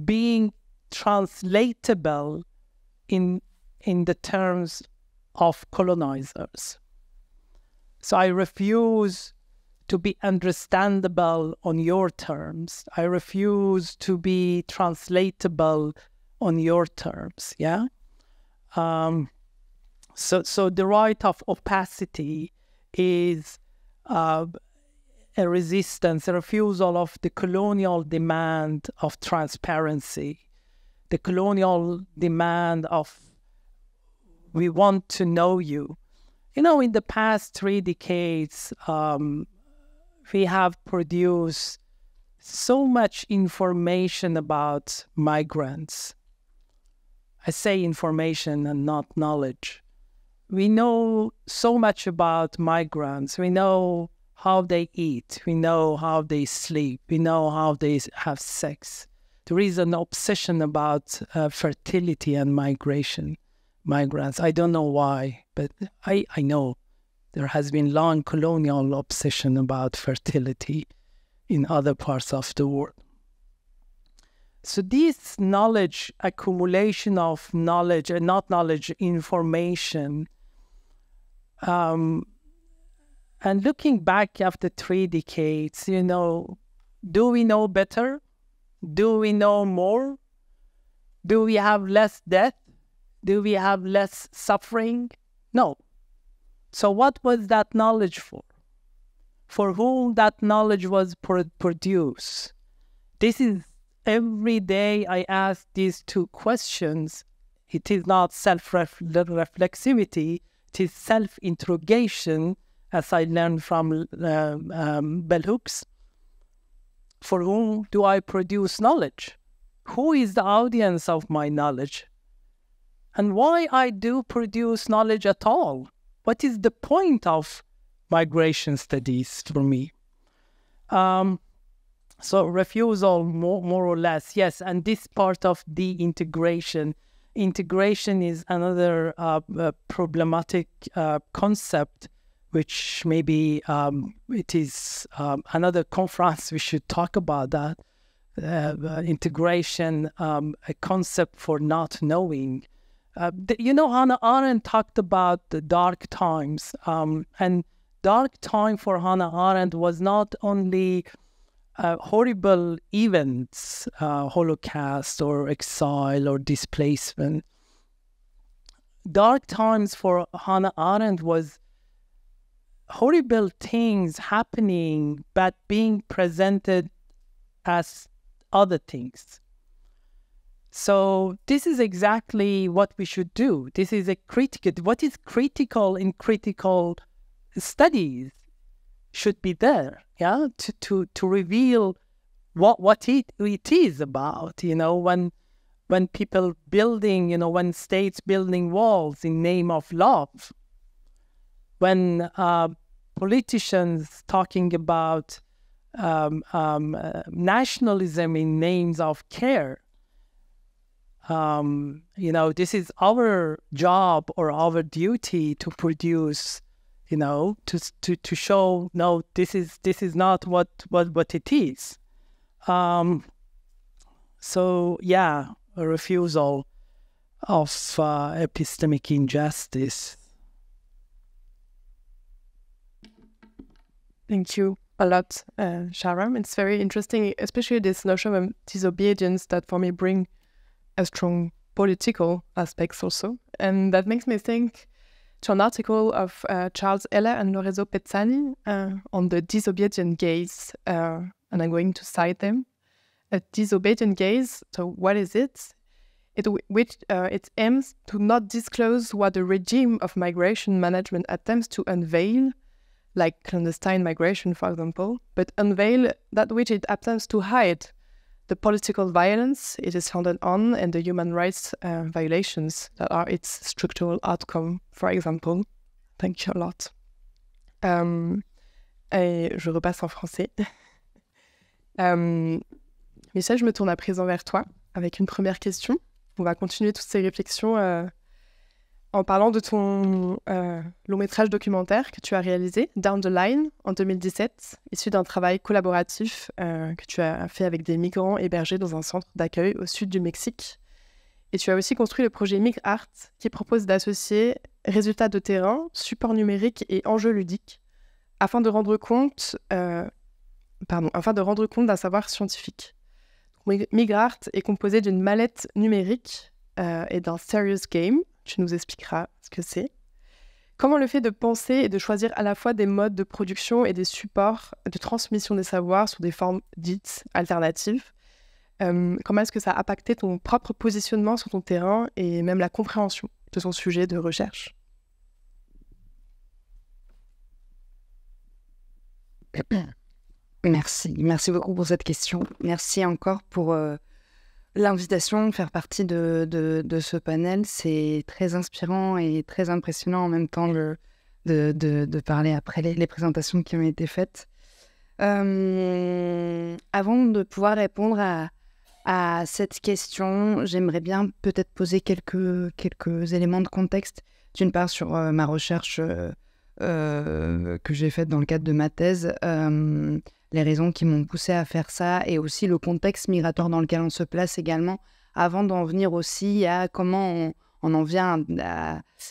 being translatable in the terms of colonizers. So I refuse to be understandable on your terms. I refuse to be translatable on your terms. Yeah. So the right of opacity is a resistance, a refusal of the colonial demand of transparency, the colonial demand of we want to know you. You know, in the past 3 decades, we have produced so much information about migrants. I say information and not knowledge. we know so much about migrants. We know how they eat. We know how they sleep. We know how they have sex. There is an obsession about fertility and migrants. I don't know why, but I know there has been long colonial obsession about fertility in other parts of the world. So this knowledge, accumulation of knowledge, information, and looking back after 3 decades, do we know better? Do we know more? Do we have less death? Do we have less suffering? No. So what was that knowledge for? For whom that knowledge was produced? This is every day I ask these 2 questions. It is not self-reflexivity, it is self-interrogation, as I learned from Bell Hooks. For whom do I produce knowledge? Who is the audience of my knowledge? And why I do produce knowledge at all? What is the point of migration studies for me? So refusal, more or less, yes. And this part of the integration is another problematic concept, which maybe it is another conference we should talk about that. Integration, a concept for not knowing. Hannah Arendt talked about the dark times, and dark time for Hannah Arendt was not only horrible events, Holocaust or exile or displacement. Dark times for Hannah Arendt was horrible things happening, but being presented as other things. So this is exactly what we should do. This is what is critical in critical studies should be there, to reveal what it is about, when people building, when states building walls in name of love, when politicians talking about nationalism in names of care. This is our job or our duty to produce, to show, no, this is not what it is. So yeah, a refusal of epistemic injustice. Thank you a lot, Sharam. It's very interesting, especially this notion of disobedience that for me bring a strong political aspects also. And that makes me think to an article of Charles Eller and Lorenzo Pezzani on the disobedient gaze, and I'm going to cite them. A disobedient gaze, so what is it? It aims to not disclose what the regime of migration management attempts to unveil, like clandestine migration, for example, but unveil that which it attempts to hide, the political violence it is founded on and the human rights violations that are its structural outcome, for example. Thank you a lot. Et je repasse en français. Michel, je me tourne à présent vers toi avec une première question. On va continuer toutes ces réflexions en parlant de ton long-métrage documentaire que tu as réalisé, Down the Line, en 2017, issu d'un travail collaboratif que tu as fait avec des migrants hébergés dans un centre d'accueil au sud du Mexique. Et tu as aussi construit le projet MigArt, qui propose d'associer résultats de terrain, supports numériques et enjeux ludiques, afin de rendre compte d'un savoir scientifique. MigArt est composé d'une mallette numérique et d'un serious game. Tu nous expliqueras ce que c'est. Comment le fait de penser et de choisir à la fois des modes de production et des supports de transmission des savoirs sous des formes dites alternatives, comment est-ce que ça a impacté ton propre positionnement sur ton terrain et même la compréhension de ton sujet de recherche? Merci beaucoup pour cette question. Merci encore pour l'invitation, faire partie de ce panel. C'est très inspirant et très impressionnant en même temps de parler après les présentations qui ont été faites. Avant de pouvoir répondre à cette question, j'aimerais bien peut-être poser quelques éléments de contexte. D'une part, sur ma recherche que j'ai faite dans le cadre de ma thèse, les raisons qui m'ont poussé à faire ça, et aussi le contexte migratoire dans lequel on se place également, avant d'en venir aussi à comment on en vient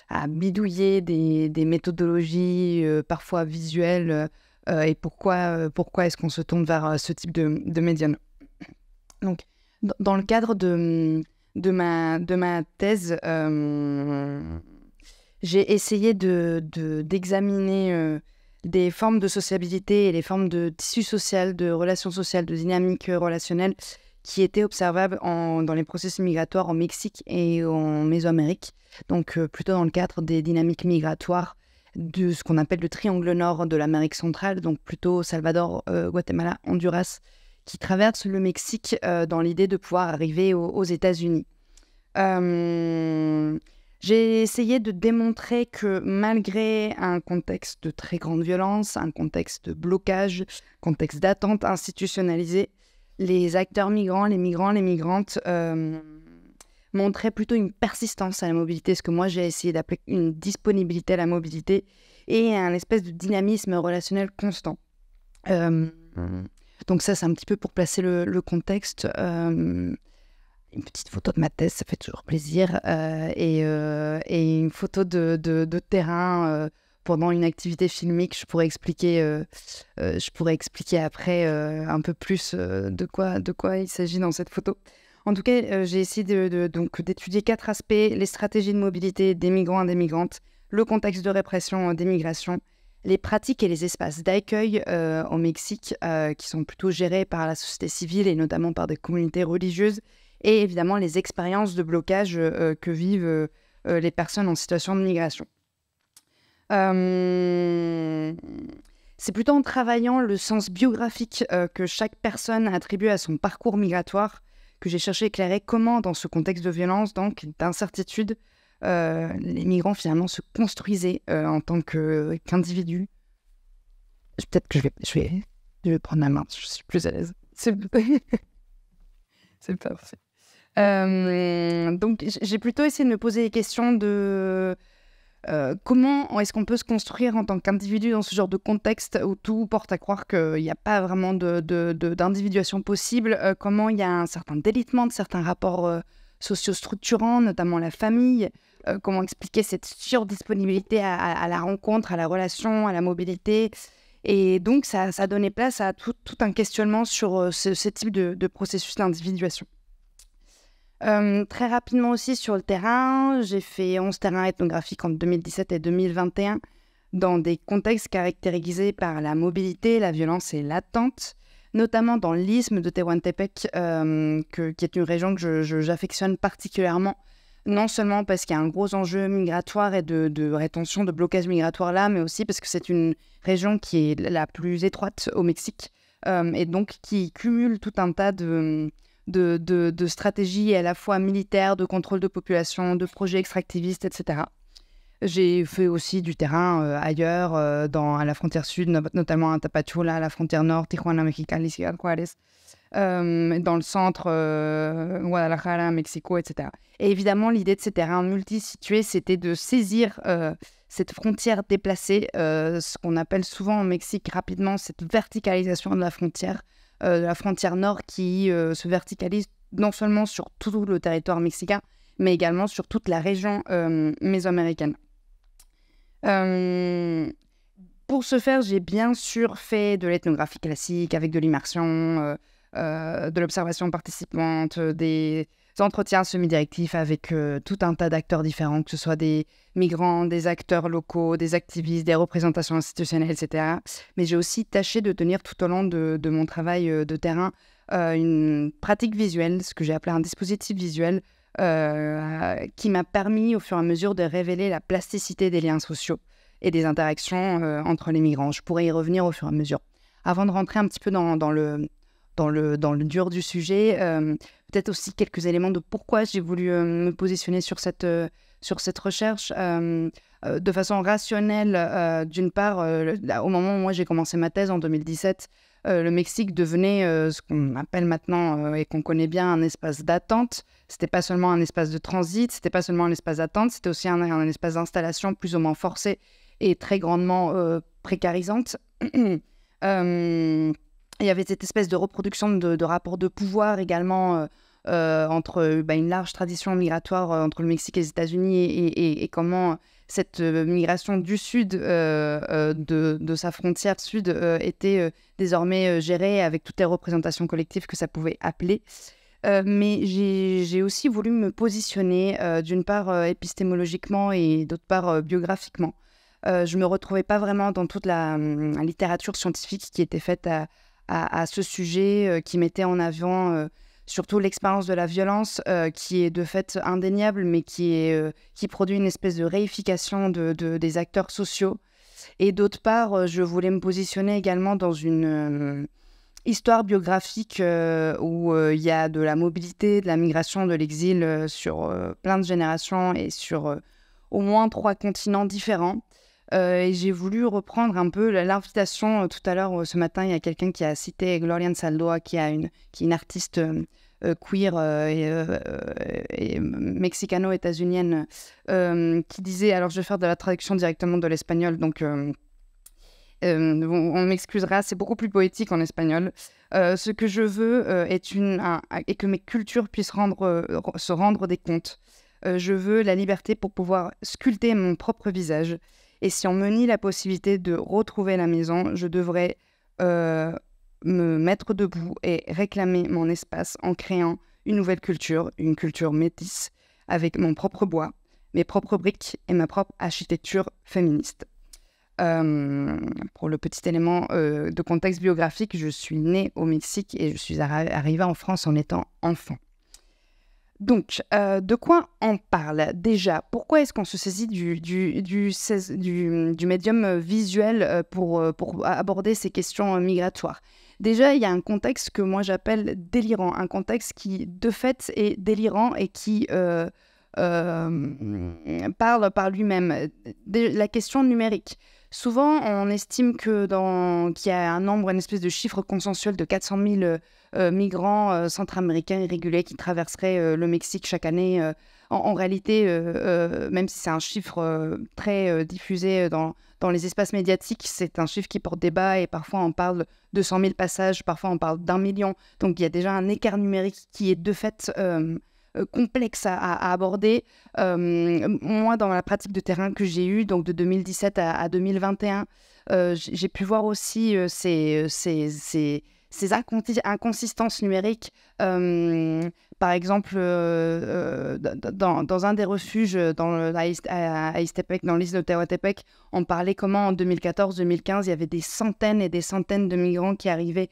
à bidouiller des méthodologies parfois visuelles, et pourquoi est-ce qu'on se tourne vers ce type de médium. Donc, dans le cadre de ma thèse, j'ai essayé d'examiner des formes de sociabilité et les formes de tissu social, de relations sociales, de dynamiques relationnelles qui étaient observables dans les processus migratoires au Mexique et en Mésoamérique. Donc, plutôt dans le cadre des dynamiques migratoires de ce qu'on appelle le triangle nord de l'Amérique centrale, donc plutôt Salvador, Guatemala, Honduras, qui traversent le Mexique dans l'idée de pouvoir arriver aux États-Unis. J'ai essayé de démontrer que malgré un contexte de très grande violence, un contexte de blocage, contexte d'attente institutionnalisée, les acteurs migrants, les migrantes montraient plutôt une persistance à la mobilité, ce que moi j'ai essayé d'appeler une disponibilité à la mobilité et un espèce de dynamisme relationnel constant. Donc ça, c'est un petit peu pour placer le contexte. Une petite photo de ma thèse, ça fait toujours plaisir. Et une photo de terrain pendant une activité filmique. Je pourrais expliquer après un peu plus de quoi il s'agit dans cette photo. En tout cas, j'ai essayé d'étudier 4 aspects: les stratégies de mobilité des migrants et des migrantes, le contexte de répression des migrations, les pratiques et les espaces d'accueil au Mexique qui sont plutôt gérés par la société civile et notamment par des communautés religieuses, et évidemment les expériences de blocage que vivent les personnes en situation de migration. C'est plutôt en travaillant le sens biographique que chaque personne attribue à son parcours migratoire que j'ai cherché à éclairer comment, dans ce contexte de violence, donc d'incertitude, les migrants finalement se construisaient en tant qu'individus. Peut-être que je vais prendre ma main, je suis plus à l'aise. C'est parfait. Donc j'ai plutôt essayé de me poser des questions de comment est-ce qu'on peut se construire en tant qu'individu dans ce genre de contexte où tout porte à croire qu'il n'y a pas vraiment d'individuation possible, comment il y a un certain délitement de certains rapports socio-structurants, notamment la famille, comment expliquer cette surdisponibilité à la rencontre, à la relation, à la mobilité. Et donc ça donnait place à tout un questionnement sur ce type de processus d'individuation. Très rapidement aussi sur le terrain, j'ai fait 11 terrains ethnographiques en 2017 et 2021 dans des contextes caractérisés par la mobilité, la violence et l'attente, notamment dans l'isthme de Tehuantepec, qui est une région que j'affectionne particulièrement, non seulement parce qu'il y a un gros enjeu migratoire et de rétention, de blocage migratoire là, mais aussi parce que c'est une région qui est la plus étroite au Mexique, et donc qui cumule tout un tas de stratégies à la fois militaires, de contrôle de population, de projets extractivistes, etc. J'ai fait aussi du terrain ailleurs, à la frontière sud, notamment à Tapachula, à la frontière nord, Tijuana, Mexicali, Ciudad Juárez, dans le centre, Guadalajara, Mexico, etc. Et évidemment, l'idée de ces terrains multi-situés, c'était de saisir cette frontière déplacée, ce qu'on appelle souvent au Mexique rapidement cette verticalisation de la frontière nord qui se verticalise non seulement sur tout le territoire mexicain, mais également sur toute la région mésoaméricaine. Pour ce faire, j'ai bien sûr fait de l'ethnographie classique avec de l'immersion, de l'observation participante, des entretiens semi-directifs avec tout un tas d'acteurs différents, que ce soit des migrants, des acteurs locaux, des activistes, des représentations institutionnelles, etc. Mais j'ai aussi tâché de tenir tout au long de mon travail de terrain une pratique visuelle, ce que j'ai appelé un dispositif visuel, qui m'a permis au fur et à mesure de révéler la plasticité des liens sociaux et des interactions entre les migrants. Je pourrais y revenir au fur et à mesure. Avant de rentrer un petit peu dans le dur du sujet. Peut-être aussi quelques éléments de pourquoi j'ai voulu me positionner sur cette recherche. De façon rationnelle, d'une part, au moment où moi j'ai commencé ma thèse en 2017, le Mexique devenait ce qu'on appelle maintenant et qu'on connaît bien un espace d'attente. C'était pas seulement un espace de transit, c'était pas seulement un espace d'attente, c'était aussi un espace d'installation plus ou moins forcée et très grandement précarisante. Il y avait cette espèce de reproduction de rapports de pouvoir également entre une large tradition migratoire entre le Mexique et les États-Unis et comment cette migration du sud, de sa frontière sud, était désormais gérée avec toutes les représentations collectives que ça pouvait appeler. Mais j'ai aussi voulu me positionner, d'une part épistémologiquement et d'autre part biographiquement. Je ne me retrouvais pas vraiment dans toute la littérature scientifique qui était faite à ce sujet, qui mettait en avant surtout l'expérience de la violence, qui est de fait indéniable, mais qui produit une espèce de réification des acteurs sociaux. Et d'autre part, je voulais me positionner également dans une histoire biographique où il y a de la mobilité, de la migration, de l'exil sur plein de générations et sur au moins 3 continents différents. Et j'ai voulu reprendre un peu l'invitation. Tout à l'heure, ce matin, il y a quelqu'un qui a cité Gloria Anzaldúa, qui est une artiste queer et mexicano-états-unienne, qui disait, alors je vais faire de la traduction directement de l'espagnol, donc on m'excusera, c'est beaucoup plus poétique en espagnol. Ce que je veux est que mes cultures puissent se rendre des comptes. Je veux la liberté pour pouvoir sculpter mon propre visage. Et si on me nie la possibilité de retrouver la maison, je devrais me mettre debout et réclamer mon espace en créant une nouvelle culture, une culture métisse, avec mon propre bois, mes propres briques et ma propre architecture féministe. Pour le petit élément de contexte biographique, je suis née au Mexique et je suis arrivée en France en étant enfant. Donc, de quoi on parle déjà? Pourquoi est-ce qu'on se saisit du médium visuel pour aborder ces questions migratoires? Déjà, il y a un contexte que moi j'appelle délirant, un contexte qui de fait est délirant et qui parle par lui-même. La question numérique. Souvent, on estime qu'il y a un nombre, une espèce de chiffre consensuel de 400 000 migrants centra-américains irréguliers qui traverseraient le Mexique chaque année. En réalité, même si c'est un chiffre très diffusé dans les espaces médiatiques, c'est un chiffre qui porte débat et parfois on parle de 100 000 passages, parfois on parle d'1 million. Donc il y a déjà un écart numérique qui est de fait complexe à aborder. Moi, dans la pratique de terrain que j'ai eue, donc de 2017 à 2021, j'ai pu voir aussi ces inconsistances numériques. Par exemple, dans un des refuges à Ixtepec, dans l'île de Tehuantepec, on parlait comment en 2014-2015, il y avait des centaines et des centaines de migrants qui arrivaient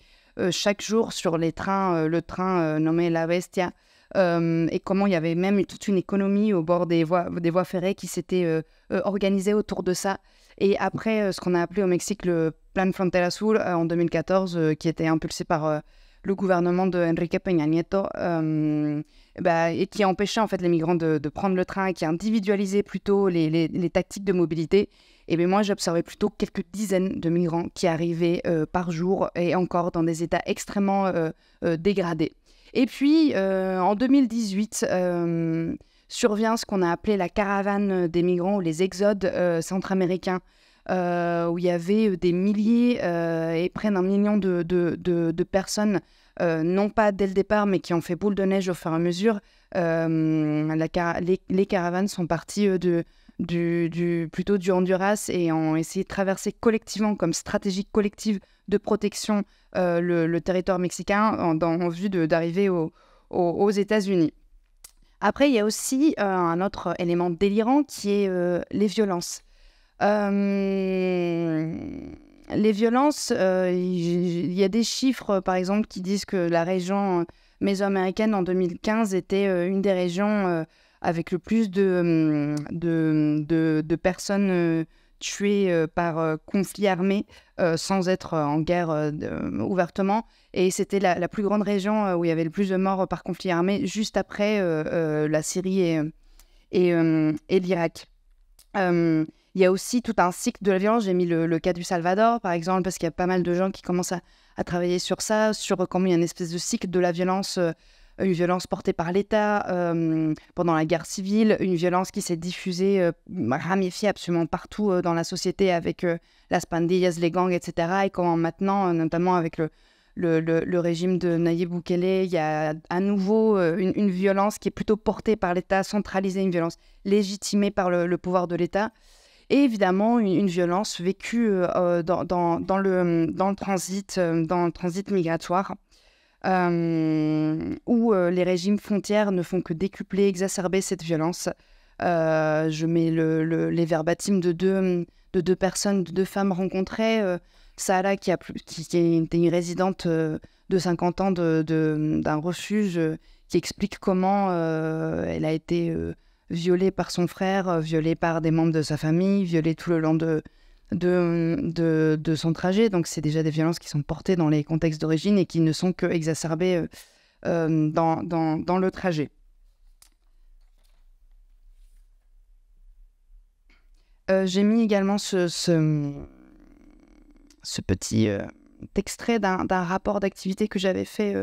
chaque jour sur le train nommé La Bestia. Et comment il y avait même toute une économie au bord des voies ferrées qui s'était organisée autour de ça. Et après, ce qu'on a appelé au Mexique le Plan Frontera Sur en 2014, qui était impulsé par le gouvernement de Enrique Peña Nieto, et qui empêchait en fait les migrants de prendre le train, qui individualisait plutôt les tactiques de mobilité. Et bien moi, j'observais plutôt quelques dizaines de migrants qui arrivaient par jour et encore dans des états extrêmement dégradés. Et puis, en 2018, survient ce qu'on a appelé la caravane des migrants ou les exodes centra-américains, où il y avait des milliers et près d'1 million de personnes, non pas dès le départ, mais qui ont fait boule de neige au fur et à mesure. Les caravanes sont parties plutôt du Honduras et ont essayé de traverser collectivement, comme stratégie collective de protection, le territoire mexicain en vue d'arriver aux États-Unis. Après, il y a aussi un autre élément délirant qui est les violences. Les violences, il y a des chiffres, par exemple, qui disent que la région mésoaméricaine en 2015 était une des régions avec le plus de personnes tués par conflit armé sans être en guerre ouvertement. Et c'était la plus grande région où il y avait le plus de morts par conflit armé, juste après la Syrie et l'Irak. Il y a aussi tout un cycle de la violence. J'ai mis le cas du Salvador, par exemple, parce qu'il y a pas mal de gens qui commencent à travailler sur ça, sur comment il y a une espèce de cycle de la violence, une violence portée par l'État pendant la guerre civile, une violence qui s'est diffusée, ramifiée absolument partout dans la société avec las pandillas, les gangs, etc. Et comment maintenant, notamment avec le régime de Nayib Bukele, il y a à nouveau une violence qui est plutôt portée par l'État, centralisée, une violence légitimée par le pouvoir de l'État. Et évidemment, une violence vécue dans le transit migratoire, où les régimes frontières ne font que décupler, exacerber cette violence. Je mets les verbatims de deux personnes, de deux femmes rencontrées. Sarah, qui était une résidente de 50 ans d'un refuge, qui explique comment elle a été violée par son frère, violée par des membres de sa famille, violée tout le long de son trajet. Donc c'est déjà des violences qui sont portées dans les contextes d'origine et qui ne sont que exacerbées dans le trajet. J'ai mis également ce petit extrait d'un rapport d'activité que j'avais fait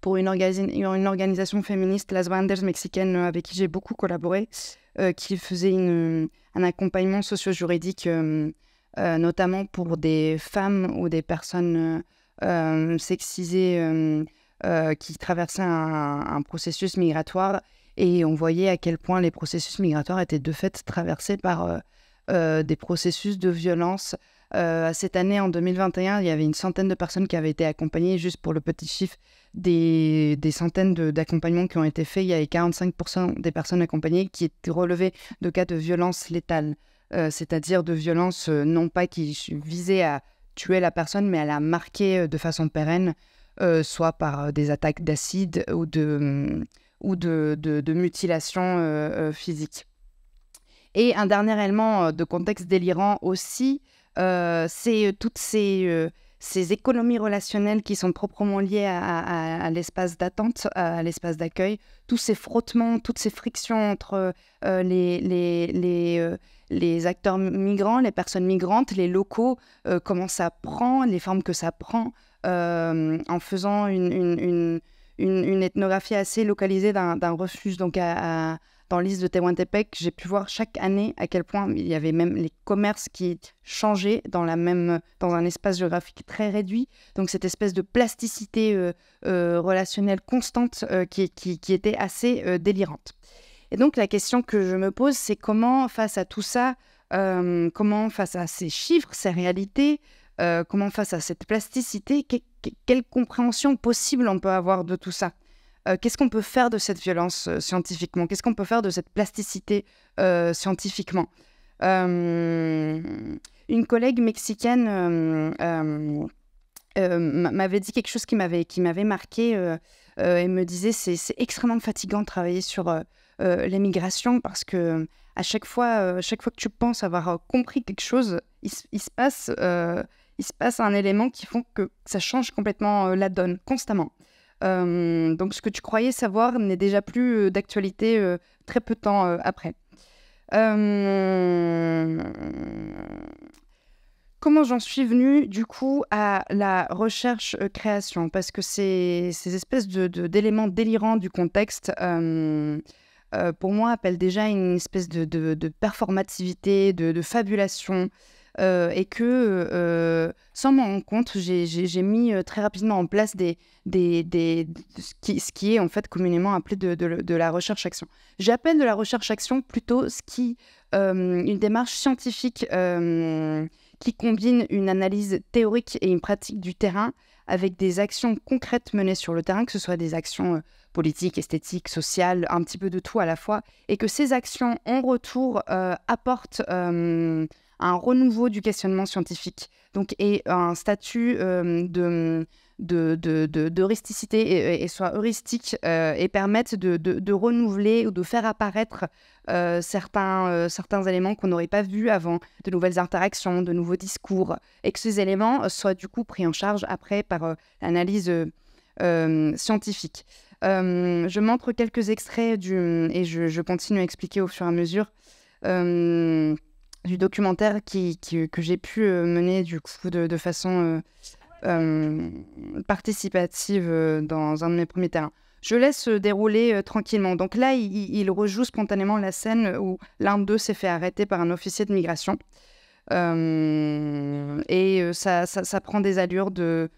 pour une organisation féministe, Las Banderas mexicaines, avec qui j'ai beaucoup collaboré, qui faisait un accompagnement socio-juridique, notamment pour des femmes ou des personnes sexisées qui traversaient un processus migratoire. Et on voyait à quel point les processus migratoires étaient de fait traversés par des processus de violence. Cette année, en 2021, il y avait une centaine de personnes qui avaient été accompagnées. Juste pour le petit chiffre, des centaines d'accompagnements qui ont été faits, il y avait 45% des personnes accompagnées qui étaient relevées de cas de violence létale, c'est-à-dire de violence non pas qui visait à tuer la personne, mais à la marquer de façon pérenne, soit par des attaques d'acide ou de mutilation physique. Et un dernier élément de contexte délirant aussi, c'est toutes ces économies relationnelles qui sont proprement liées à l'espace d'attente, à l'espace d'accueil, tous ces frottements, toutes ces frictions entre les acteurs migrants, les personnes migrantes, les locaux, comment ça prend, les formes que ça prend, en faisant une ethnographie assez localisée d'un refuge. Donc dans l'île de Tehuantepec, j'ai pu voir chaque année à quel point il y avait même les commerces qui changeaient dans un espace géographique très réduit. Donc cette espèce de plasticité relationnelle constante qui était assez délirante. Et donc la question que je me pose, c'est comment face à tout ça, comment face à ces chiffres, ces réalités, comment face à cette plasticité, quelle compréhension possible on peut avoir de tout ça ? Qu'est-ce qu'on peut faire de cette violence scientifiquement ? Qu'est-ce qu'on peut faire de cette plasticité scientifiquement ? Une collègue mexicaine m'avait dit quelque chose qui m'avait marqué. Elle me disait c'est extrêmement fatigant de travailler sur les migrations parce que à chaque fois que tu penses avoir compris quelque chose, il se passe un élément qui font que ça change complètement la donne constamment. Donc ce que tu croyais savoir n'est déjà plus d'actualité très peu de temps après. Comment j'en suis venue du coup à la recherche-création ? Parce que ces espèces d'éléments délirants du contexte, pour moi, appellent déjà une espèce de performativité, de fabulation. Et que, sans m'en rendre compte, j'ai mis très rapidement en place ce qui est en fait communément appelé de la recherche-action. J'appelle de la recherche-action plutôt une démarche scientifique qui combine une analyse théorique et une pratique du terrain avec des actions concrètes menées sur le terrain, que ce soit des actions politiques, esthétiques, sociales, un petit peu de tout à la fois, et que ces actions, en retour, apportent un renouveau du questionnement scientifique, donc et un statut d'heuristicité et soit heuristique et permettent de renouveler ou de faire apparaître certains éléments qu'on n'aurait pas vus avant, de nouvelles interactions, de nouveaux discours, et que ces éléments soient du coup pris en charge après par l'analyse scientifique. Je montre quelques extraits et je continue à expliquer au fur et à mesure du documentaire que j'ai pu mener du coup de façon participative dans un de mes premiers terrains. Je laisse dérouler tranquillement. Donc là, il rejoue spontanément la scène où l'un d'eux s'est fait arrêter par un officier de migration. Ça prend des allures de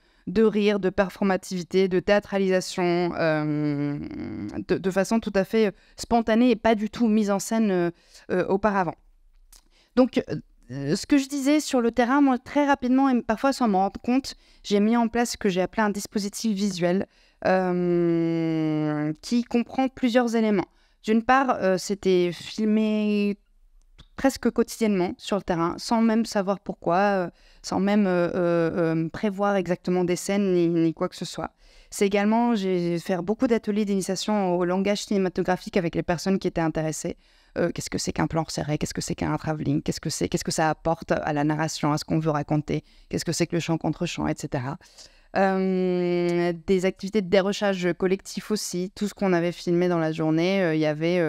rire, de performativité, de théâtralisation, de façon tout à fait spontanée et pas du tout mise en scène auparavant. Donc, ce que je disais sur le terrain, moi, très rapidement, et parfois sans m'en rendre compte, j'ai mis en place ce que j'ai appelé un dispositif visuel qui comprend plusieurs éléments. D'une part, c'était filmé presque quotidiennement sur le terrain, sans même savoir pourquoi, sans même prévoir exactement des scènes ni quoi que ce soit. C'est également, j'ai fait beaucoup d'ateliers d'initiation au langage cinématographique avec les personnes qui étaient intéressées. Qu'est-ce que c'est qu'un plan serré? Qu'est-ce que c'est qu'un travelling? Qu'est-ce que ça apporte à la narration, à ce qu'on veut raconter? Qu'est-ce que c'est que le chant contre chant, etc. Des activités de dérochage collectif aussi. Tout ce qu'on avait filmé dans la journée, il y avait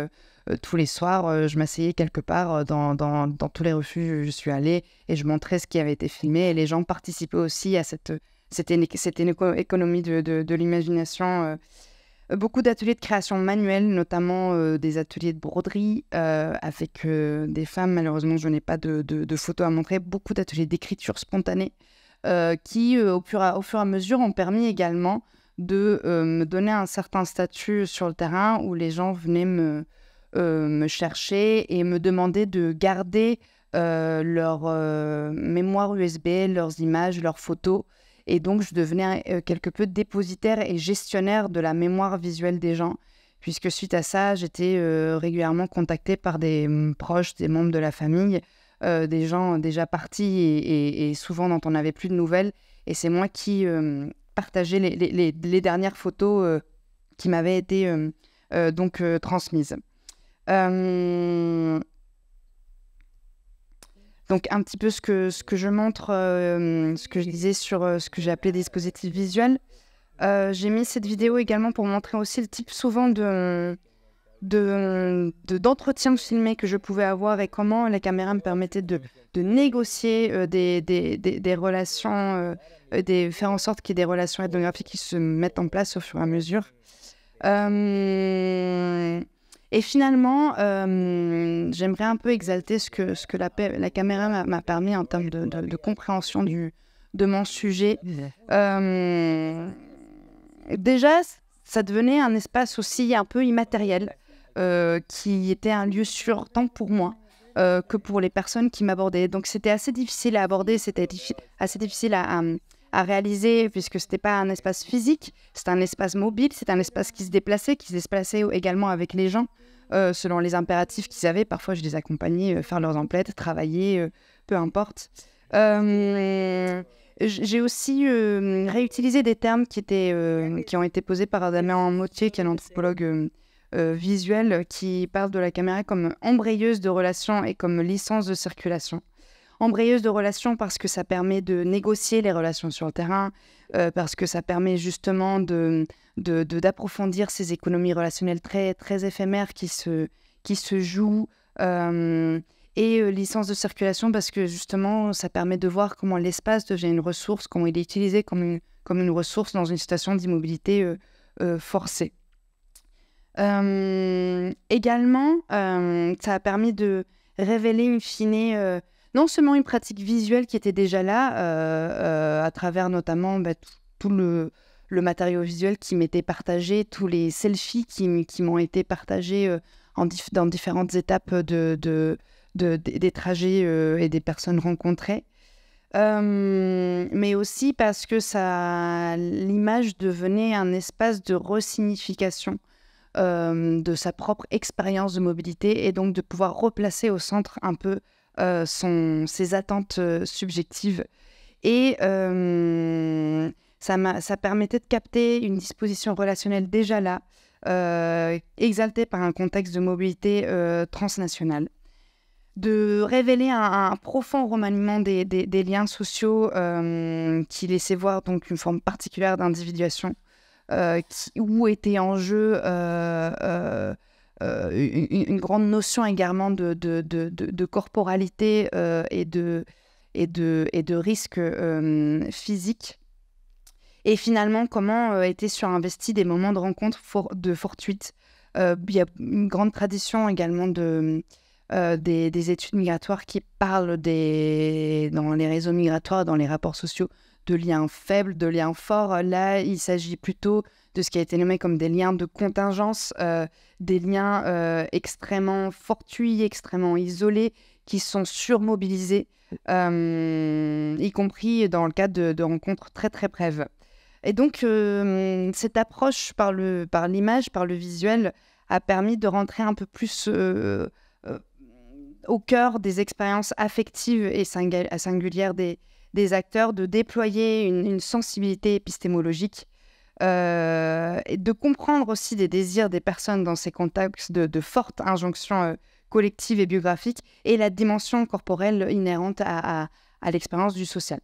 tous les soirs, je m'asseyais quelque part dans tous les refuges où je suis allée et je montrais ce qui avait été filmé et les gens participaient aussi à c'était une économie de l'imagination. Beaucoup d'ateliers de création manuelle, notamment des ateliers de broderie avec des femmes. Malheureusement, je n'ai pas de photos à montrer. Beaucoup d'ateliers d'écriture spontanée qui, au fur et à mesure, ont permis également de me donner un certain statut sur le terrain où les gens venaient me chercher et me demander de garder leur mémoire USB, leurs images, leurs photos. Et donc, je devenais quelque peu dépositaire et gestionnaire de la mémoire visuelle des gens, puisque suite à ça, j'étais régulièrement contactée par des proches, des membres de la famille, des gens déjà partis et souvent dont on n'avait plus de nouvelles. Et c'est moi qui partageais les dernières photos qui m'avaient été transmises. Donc, un petit peu ce que je montre, ce que je disais sur ce que j'ai appelé dispositif visuel. J'ai mis cette vidéo également pour montrer aussi le type souvent d'entretien filmé que je pouvais avoir et comment la caméra me permettait de négocier des relations, faire en sorte qu'il y ait des relations ethnographiques qui se mettent en place au fur et à mesure. Et finalement, j'aimerais un peu exalter ce que la caméra m'a permis en termes de compréhension de mon sujet. Déjà, ça devenait un espace aussi un peu immatériel, qui était un lieu sûr tant pour moi que pour les personnes qui m'abordaient. Donc c'était assez difficile à aborder, c'était assez difficile à réaliser, puisque ce n'était pas un espace physique, c'était un espace mobile, c'était un espace qui se déplaçait également avec les gens, selon les impératifs qu'ils avaient. Parfois, je les accompagnais faire leurs emplettes, travailler, peu importe. J'ai aussi réutilisé des termes qui ont été posés par Damien Mottier, qui est un anthropologue visuel, qui parle de la caméra comme embrayeuse de relations et comme licence de circulation. Embrayeuse de relations parce que ça permet de négocier les relations sur le terrain, parce que ça permet justement d'approfondir ces économies relationnelles très, très éphémères qui se jouent, et licence de circulation parce que justement ça permet de voir comment l'espace devient une ressource, comment il est utilisé comme une ressource dans une situation d'immobilité forcée. Également, ça a permis de révéler in fine non seulement une pratique visuelle qui était déjà là, à travers notamment tout le matériau visuel qui m'était partagé, tous les selfies qui m'ont été partagés dans différentes étapes des trajets et des personnes rencontrées. Mais aussi parce que l'image devenait un espace de resignification de sa propre expérience de mobilité et donc de pouvoir replacer au centre un peu ses attentes subjectives. Et ça permettait de capter une disposition relationnelle déjà là, exaltée par un contexte de mobilité transnationale, de révéler un profond remaniement des liens sociaux qui laissaient voir donc une forme particulière d'individuation où était en jeu une grande notion également de corporalité et de risque physique. Et finalement, comment étaient surinvestis des moments de rencontre fortuites. Il y a une grande tradition également des études migratoires qui parlent dans les réseaux migratoires, dans les rapports sociaux, de liens faibles, de liens forts. Là, il s'agit plutôt de ce qui a été nommé comme des liens de contingence, des liens extrêmement fortuits, extrêmement isolés, qui sont surmobilisés, y compris dans le cadre de rencontres très très brèves. Et donc, cette approche par l'image, par le visuel, a permis de rentrer un peu plus au cœur des expériences affectives et singulières des acteurs, de déployer une sensibilité épistémologique, et de comprendre aussi des désirs des personnes dans ces contextes de fortes injonctions collectives et biographiques, et la dimension corporelle inhérente à l'expérience du social.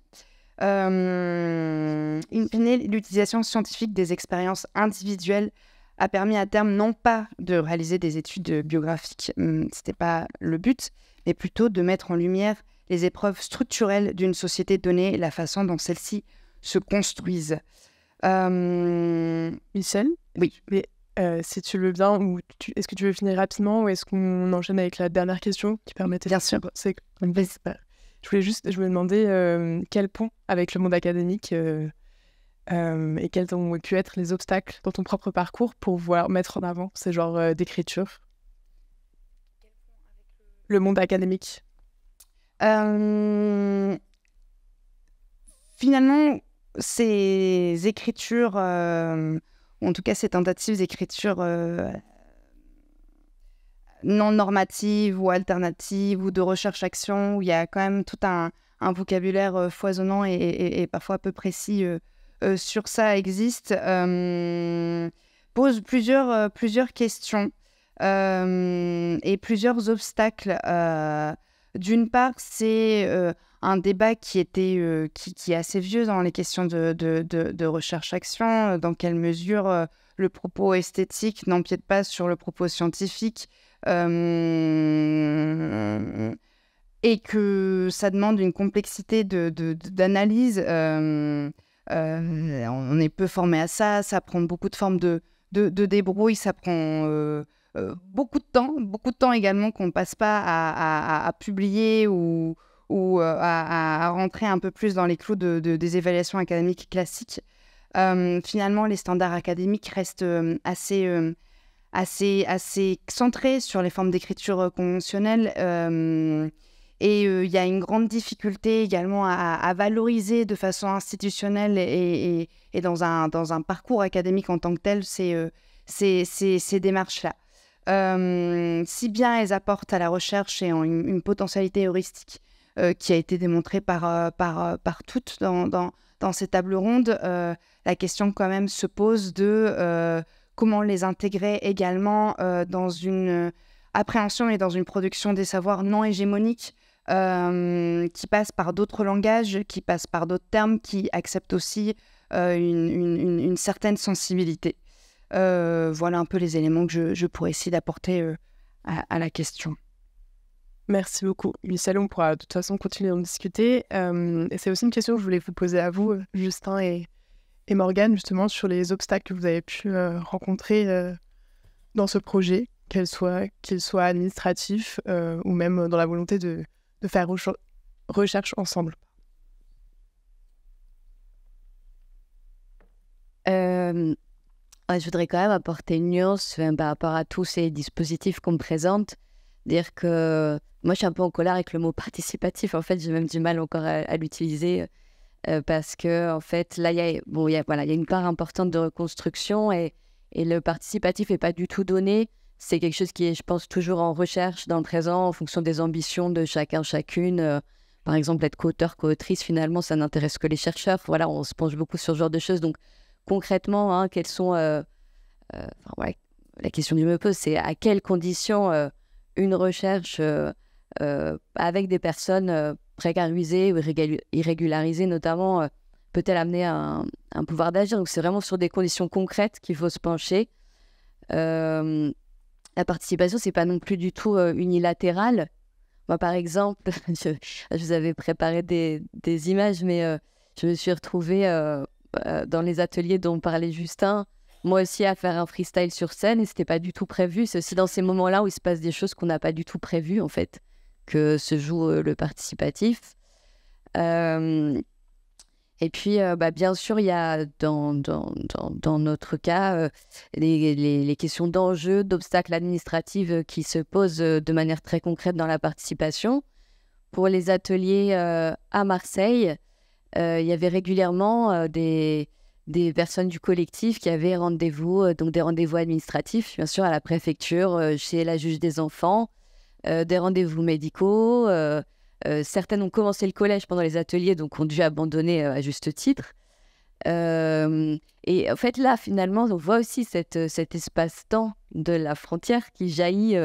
In fine, l'utilisation scientifique des expériences individuelles a permis à terme non pas de réaliser des études biographiques, c'était pas le but, mais plutôt de mettre en lumière les épreuves structurelles d'une société donnée et la façon dont celles-ci se construisent. Michel? Oui. Mais si tu le veux bien, est-ce que tu veux finir rapidement ou est-ce qu'on enchaîne avec la dernière question qui permettait... Bien sûr. Je voulais demander quel pont avec le monde académique et quels ont pu être les obstacles dans ton propre parcours pour pouvoir mettre en avant ces genres d'écriture. Le monde académique. Finalement, ces écritures, ou en tout cas ces tentatives d'écriture non normatives ou alternatives ou de recherche-action, où il y a quand même tout un vocabulaire foisonnant et parfois peu précis sur ça existe, pose plusieurs questions et plusieurs obstacles. D'une part, c'est un débat qui est assez vieux dans les questions de recherche-action. Dans quelle mesure le propos esthétique n'empiète pas sur le propos scientifique, et que ça demande une complexité d'analyse. On est peu formé à ça, ça prend beaucoup de formes de débrouille, ça prend beaucoup de temps également qu'on ne passe pas à publier ou à rentrer un peu plus dans les clous des évaluations académiques classiques. Finalement, les standards académiques restent assez centrés sur les formes d'écriture conventionnelles, et il y a une grande difficulté également à valoriser de façon institutionnelle et dans un parcours académique en tant que tel ces démarches-là. Si bien elles apportent à la recherche et une potentialité heuristique qui a été démontrée par toutes dans ces tables rondes, la question quand même se pose de comment les intégrer également dans une appréhension et dans une production des savoirs non hégémoniques, qui passe par d'autres langages, qui passe par d'autres termes, qui acceptent aussi une certaine sensibilité. Voilà un peu les éléments que je pourrais essayer d'apporter à la question. Merci beaucoup. Michel, on pourra de toute façon continuer à en discuter. Et c'est aussi une question que je voulais vous poser à vous, Justin et Morgane, justement, sur les obstacles que vous avez pu rencontrer dans ce projet, qu'ils soient administratifs ou même dans la volonté de faire recherche ensemble. Je voudrais quand même apporter une nuance par rapport à tous ces dispositifs qu'on me présente. Dire que moi, je suis un peu en colère avec le mot participatif. En fait, j'ai même du mal encore à l'utiliser parce que, en fait, là, il y a une part importante de reconstruction et le participatif n'est pas du tout donné. c'est quelque chose qui est, je pense, toujours en recherche dans le présent, en fonction des ambitions de chacun, chacune. Par exemple, être co-auteur, co-autrice, finalement, ça n'intéresse que les chercheurs. Voilà, on se penche beaucoup sur ce genre de choses. Donc, concrètement, hein, quelles sont... la question que je me pose, c'est à quelles conditions une recherche avec des personnes précarisées ou irrégularisées, notamment, peut-elle amener un pouvoir d'agir. Donc, c'est vraiment sur des conditions concrètes qu'il faut se pencher. La participation, c'est pas non plus du tout unilatéral. Moi, par exemple, je vous avais préparé des images, mais je me suis retrouvée dans les ateliers dont parlait Justin, moi aussi à faire un freestyle sur scène, et c'était pas du tout prévu. C'est aussi dans ces moments-là où il se passe des choses qu'on n'a pas du tout prévues, en fait, que se joue le participatif. Et puis, bien sûr, il y a dans notre cas les questions d'enjeux, d'obstacles administratifs qui se posent de manière très concrète dans la participation. Pour les ateliers à Marseille, il y avait régulièrement des personnes du collectif qui avaient rendez-vous, donc des rendez-vous administratifs, bien sûr, à la préfecture, chez la juge des enfants, des rendez-vous médicaux. Certaines ont commencé le collège pendant les ateliers, donc ont dû abandonner à juste titre. Et en fait, là, finalement, on voit aussi cet espace-temps de la frontière qui jaillit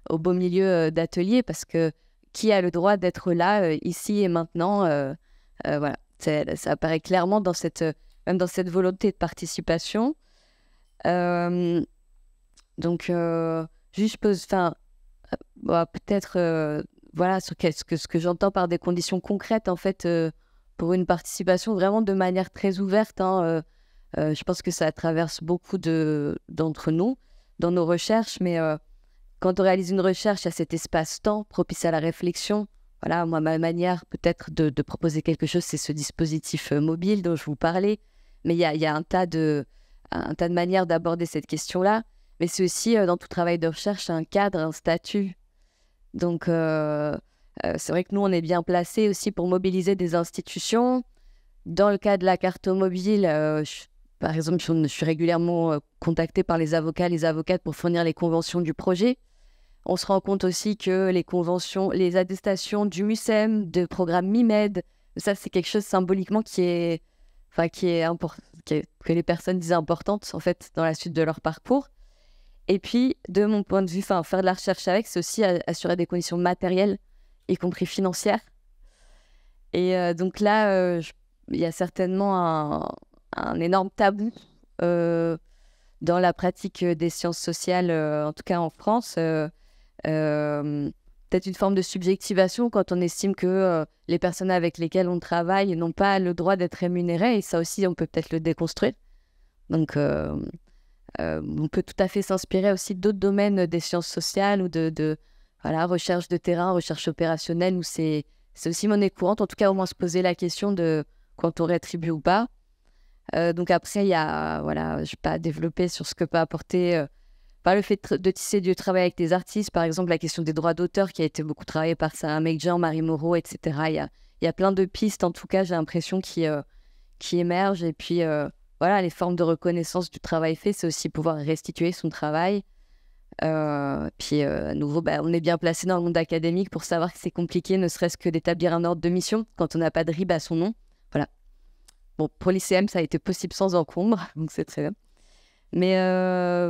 au beau milieu d'ateliers, parce que qui a le droit d'être là, ici et maintenant voilà, ça apparaît clairement même dans cette volonté de participation. Donc, juste, je pose... peut-être... voilà, sur ce que j'entends par des conditions concrètes, en fait, pour une participation vraiment de manière très ouverte. Hein, je pense que ça traverse beaucoup d'entre nous dans nos recherches, mais quand on réalise une recherche, il y a cet espace-temps propice à la réflexion. Voilà, moi, ma manière peut-être de proposer quelque chose, c'est ce dispositif mobile dont je vous parlais, mais il y a un tas de manières d'aborder cette question-là, mais c'est aussi, dans tout travail de recherche, un cadre, un statut. Donc, c'est vrai que nous, on est bien placés aussi pour mobiliser des institutions. Dans le cas de la carte mobile, par exemple, je suis régulièrement contactée par les avocats, les avocates pour fournir les conventions du projet. On se rend compte aussi que les conventions, les attestations du MUSEM, de programme MIMED, ça, c'est quelque chose symboliquement que les personnes disent importante, en fait, dans la suite de leur parcours. Et puis, de mon point de vue, faire de la recherche avec, c'est aussi assurer des conditions matérielles, y compris financières. Et donc là, il y a certainement un énorme tabou dans la pratique des sciences sociales, en tout cas en France. Peut-être une forme de subjectivation quand on estime que les personnes avec lesquelles on travaille n'ont pas le droit d'être rémunérées. Et ça aussi, on peut peut-être le déconstruire. Donc... on peut tout à fait s'inspirer aussi d'autres domaines des sciences sociales ou de recherche de terrain, recherche opérationnelle, où c'est aussi monnaie courante, en tout cas au moins se poser la question de quand on rétribue ou pas. Donc après, il y a, je ne vais pas développer sur ce que peut apporter le fait de tisser du travail avec des artistes, par exemple la question des droits d'auteur qui a été beaucoup travaillée par Sarah Mekjan, Marie Moreau, etc. Il y a plein de pistes, en tout cas, j'ai l'impression, qui émergent. Et puis... les formes de reconnaissance du travail fait, c'est aussi pouvoir restituer son travail. Puis, à nouveau, on est bien placé dans le monde académique pour savoir que c'est compliqué, ne serait-ce que d'établir un ordre de mission quand on n'a pas de RIB à son nom. Voilà. Bon, pour l'ICM, ça a été possible sans encombre, donc c'est très bien. Mais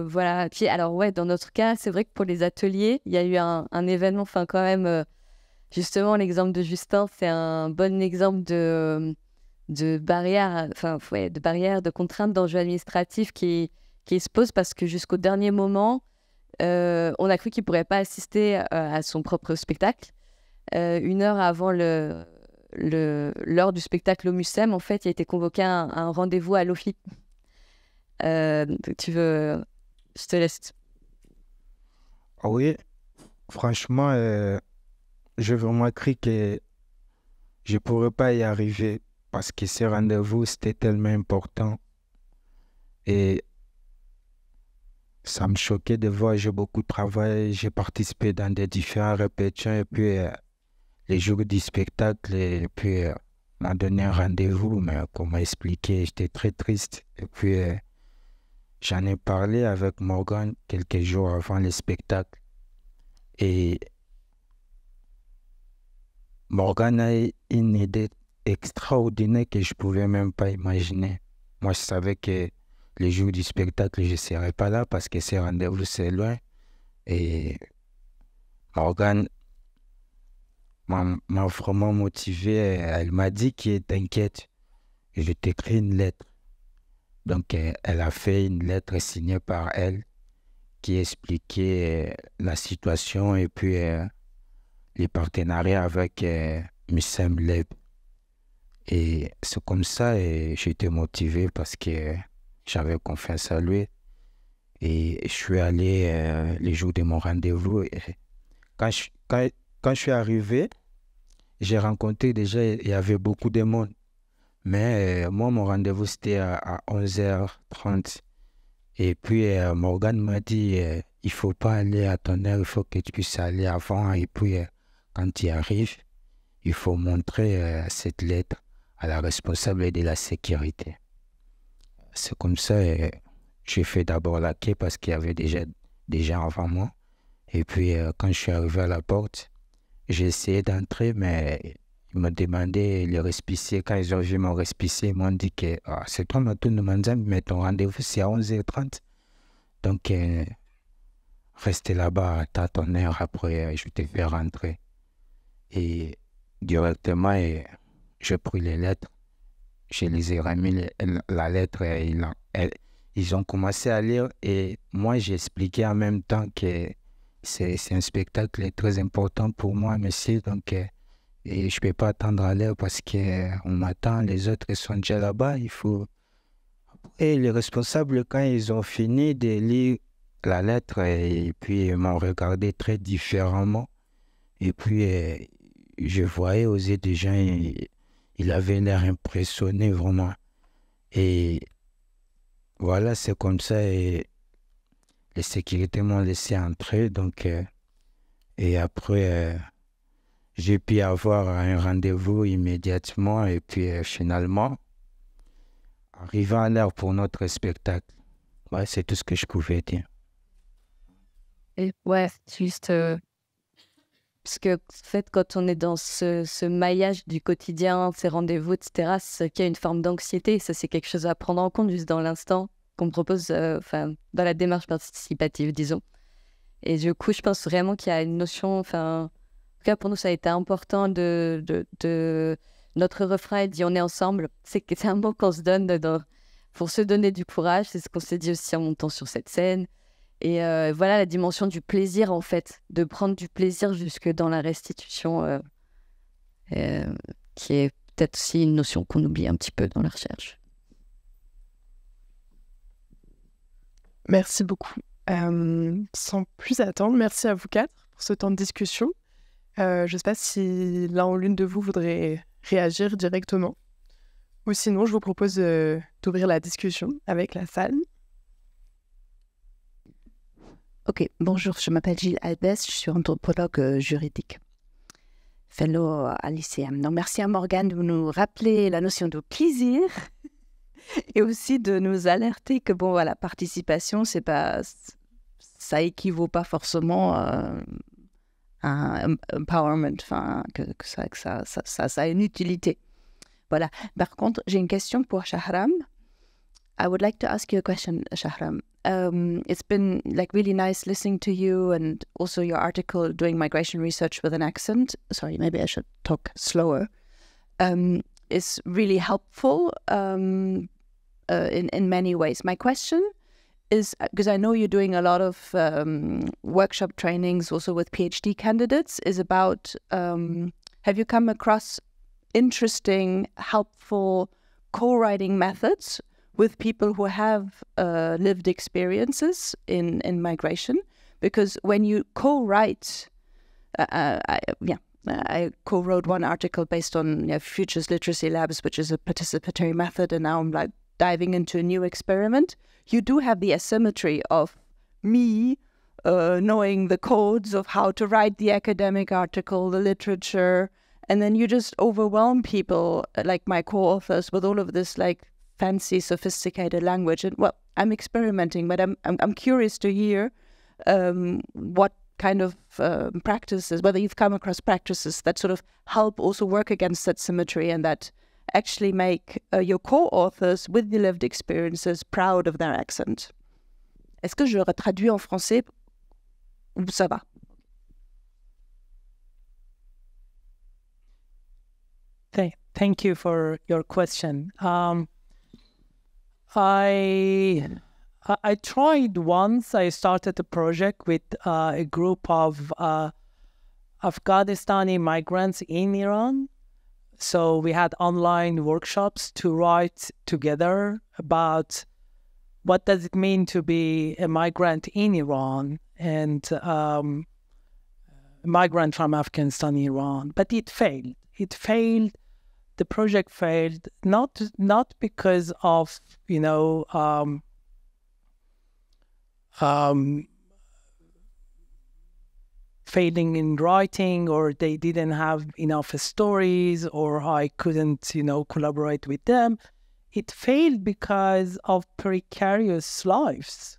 voilà. Puis, alors, dans notre cas, c'est vrai que pour les ateliers, il y a eu un événement, quand même, justement, l'exemple de Justin, c'est un bon exemple de barrières, de contraintes, d'enjeux administratifs qui se posent, parce que jusqu'au dernier moment, on a cru qu'il ne pourrait pas assister à son propre spectacle. 1 heure avant l'heure du spectacle au MUSEM, en fait, il a été convoqué à un rendez-vous à l'OFI. Tu veux... Je te laisse. Ah oui, franchement, j'ai vraiment cru que je ne pourrais pas y arriver, parce que ce rendez-vous, c'était tellement important. Et ça me choquait de voir, j'ai beaucoup travaillé, j'ai participé dans des différentes répétitions, et puis les jours du spectacle, et puis on m'a donné un rendez-vous, mais comment expliquer, j'étais très triste. Et puis j'en ai parlé avec Morgan quelques jours avant le spectacle. Et Morgan a une idée extraordinaire que je ne pouvais même pas imaginer. Moi, je savais que le jour du spectacle, je ne serais pas là parce que ce rendez-vous, c'est loin. Et Morgan m'a vraiment motivé. Elle m'a dit qu'il t'inquiète, je t'écris une lettre. Donc, elle a fait une lettre signée par elle qui expliquait la situation et puis les partenariats avec Missem Leb. Et c'est comme ça et j'étais motivé parce que j'avais confiance en lui. Et je suis allé les jours de mon rendez-vous. Et quand je suis arrivé, j'ai rencontré déjà, il y avait beaucoup de monde. Mais moi, mon rendez-vous, c'était à 11h30. Et puis, Morgan m'a dit, il ne faut pas aller à ton heure, il faut que tu puisses aller avant. Et puis, quand tu arrives, il faut montrer cette lettre à la responsable de la sécurité. C'est comme ça, j'ai fait d'abord la quai parce qu'il y avait déjà des gens avant moi. Et puis, quand je suis arrivé à la porte, j'ai essayé d'entrer, mais ils m'ont demandé le récépissé. Quand ils ont vu mon récépissé, ils m'ont dit que c'est toi, Matoune Manzam, mais ton rendez-vous, c'est à 11h30. Donc, restez là-bas, attends ton heure, après, je te fais rentrer. Et directement, j'ai pris les lettres. Je les ai remis la lettre et ils ont commencé à lire. Et moi, j'ai expliqué en même temps que c'est un spectacle très important pour moi, monsieur. Donc, et je ne peux pas attendre à l'heure parce qu'on m'attend, les autres sont déjà là-bas. Il faut... Et les responsables, quand ils ont fini de lire la lettre, et puis ils m'ont regardé très différemment. Et puis, je voyais aux yeux des gens, il avait l'air impressionné vraiment. Et voilà, c'est comme ça. Et les sécurités m'ont laissé entrer. Donc, et après, j'ai pu avoir un rendez-vous immédiatement. Et puis, finalement, arrivant à l'heure pour notre spectacle. Ouais, c'est tout ce que je pouvais dire. Et ouais, juste... Parce que, en fait, quand on est dans ce maillage du quotidien, ces rendez-vous, etc., c'est qu'il y a une forme d'anxiété. Ça, c'est quelque chose à prendre en compte juste dans l'instant qu'on propose, dans la démarche participative, disons. Et du coup, je pense vraiment qu'il y a une notion, en tout cas, pour nous, ça a été important de notre refrain dit « on est ensemble ». C'est un mot qu'on se donne pour se donner du courage. C'est ce qu'on s'est dit aussi en montant sur cette scène. Et voilà la dimension du plaisir, en fait, de prendre du plaisir jusque dans la restitution, qui est peut-être aussi une notion qu'on oublie un petit peu dans la recherche. Merci beaucoup. Sans plus attendre, merci à vous quatre pour ce temps de discussion. Je ne sais pas si l'un ou l'une de vous voudrait réagir directement. Ou sinon, je vous propose d'ouvrir la discussion avec la salle. Ok, bonjour, je m'appelle Gilles Albès, je suis anthropologue juridique, fellow à l'ICM. Donc, merci à Morgane de nous rappeler la notion de plaisir et aussi de nous alerter que, bon, voilà, participation, c'est pas, ça équivaut pas forcément à un empowerment, que ça a une utilité. Voilà. Par contre, j'ai une question pour Shahram. I would like to ask you a question, Shahram. It's been like really nice listening to you and also your article doing migration research with an accent. Sorry, maybe I should talk slower. Is really helpful in many ways. My question is, because I know you're doing a lot of workshop trainings also with PhD candidates, is about have you come across interesting, helpful co-writing methods with people who have lived experiences in migration? Because when you co-write, I co-wrote one article based on Futures Literacy Labs, which is a participatory method, and now I'm like diving into a new experiment. You do have the asymmetry of me knowing the codes of how to write the academic article, the literature, and then you just overwhelm people, like my co-authors, with all of this like fancy, sophisticated language. And well, I'm experimenting, but I'm curious to hear what kind of practices, whether you've come across practices that sort of help also work against that symmetry and that actually make your co-authors with the lived experiences proud of their accent. Est-ce que je traduis en français ou ça va? Thank you for your question. I tried once. I started a project with a group of Afghanistani migrants in Iran. So we had online workshops to write together about what does it mean to be a migrant in Iran and a migrant from Afghanistan, Iran. But it failed. It failed. The project failed not because of failing in writing, or they didn't have enough stories, or I couldn't collaborate with them. It failed because of precarious lives.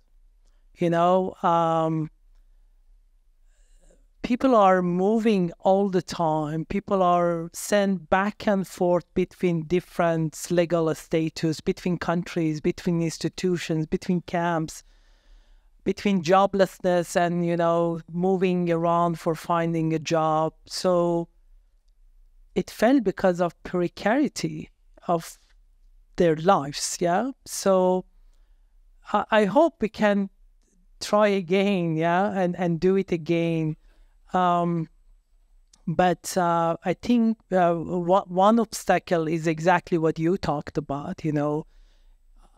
People are moving all the time. People are sent back and forth between different legal status, between countries, between institutions, between camps, between joblessness and, moving around for finding a job. So it fell because of precarity of their lives, yeah? So I hope we can try again, yeah, and do it again. But I think one obstacle is exactly what you talked about,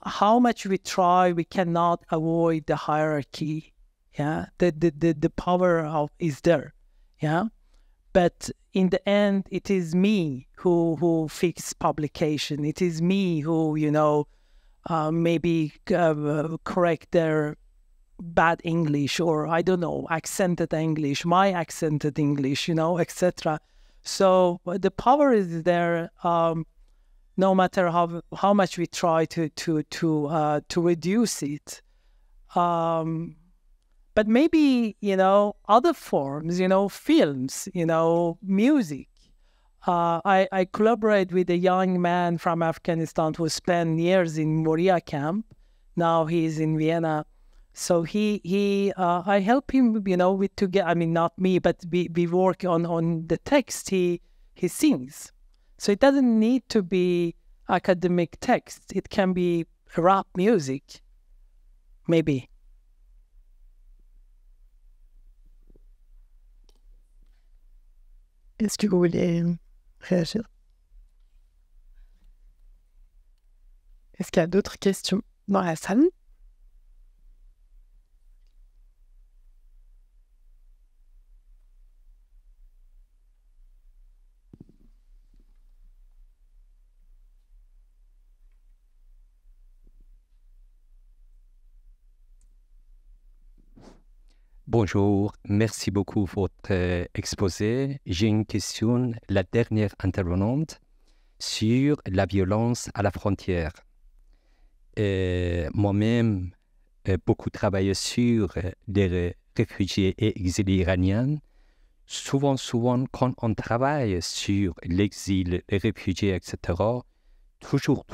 how much we try, we cannot avoid the hierarchy, yeah? The power is there, yeah? But in the end, it is me who fix publication. It is me who, maybe correct their bad English, or I don't know, accented English, my accented English, etc. So the power is there, no matter how much we try to reduce it. But maybe other forms, films, music. I collaborate with a young man from Afghanistan who spent years in Moria camp. Now he's in Vienna. So I help him, with to get. I mean, not me, but we work on the text. He sings, so it doesn't need to be academic text. It can be rap music, maybe. Est-ce que vous voulez réagir? Est-ce qu'il y a d'autres questions dans la salle? Bonjour, merci beaucoup pour votre exposé. J'ai une question, la dernière intervenante, sur la violence à la frontière. Moi-même, beaucoup travaillé sur les réfugiés et exilés iraniens. Souvent, quand on travaille sur l'exil, les réfugiés, etc., toujours,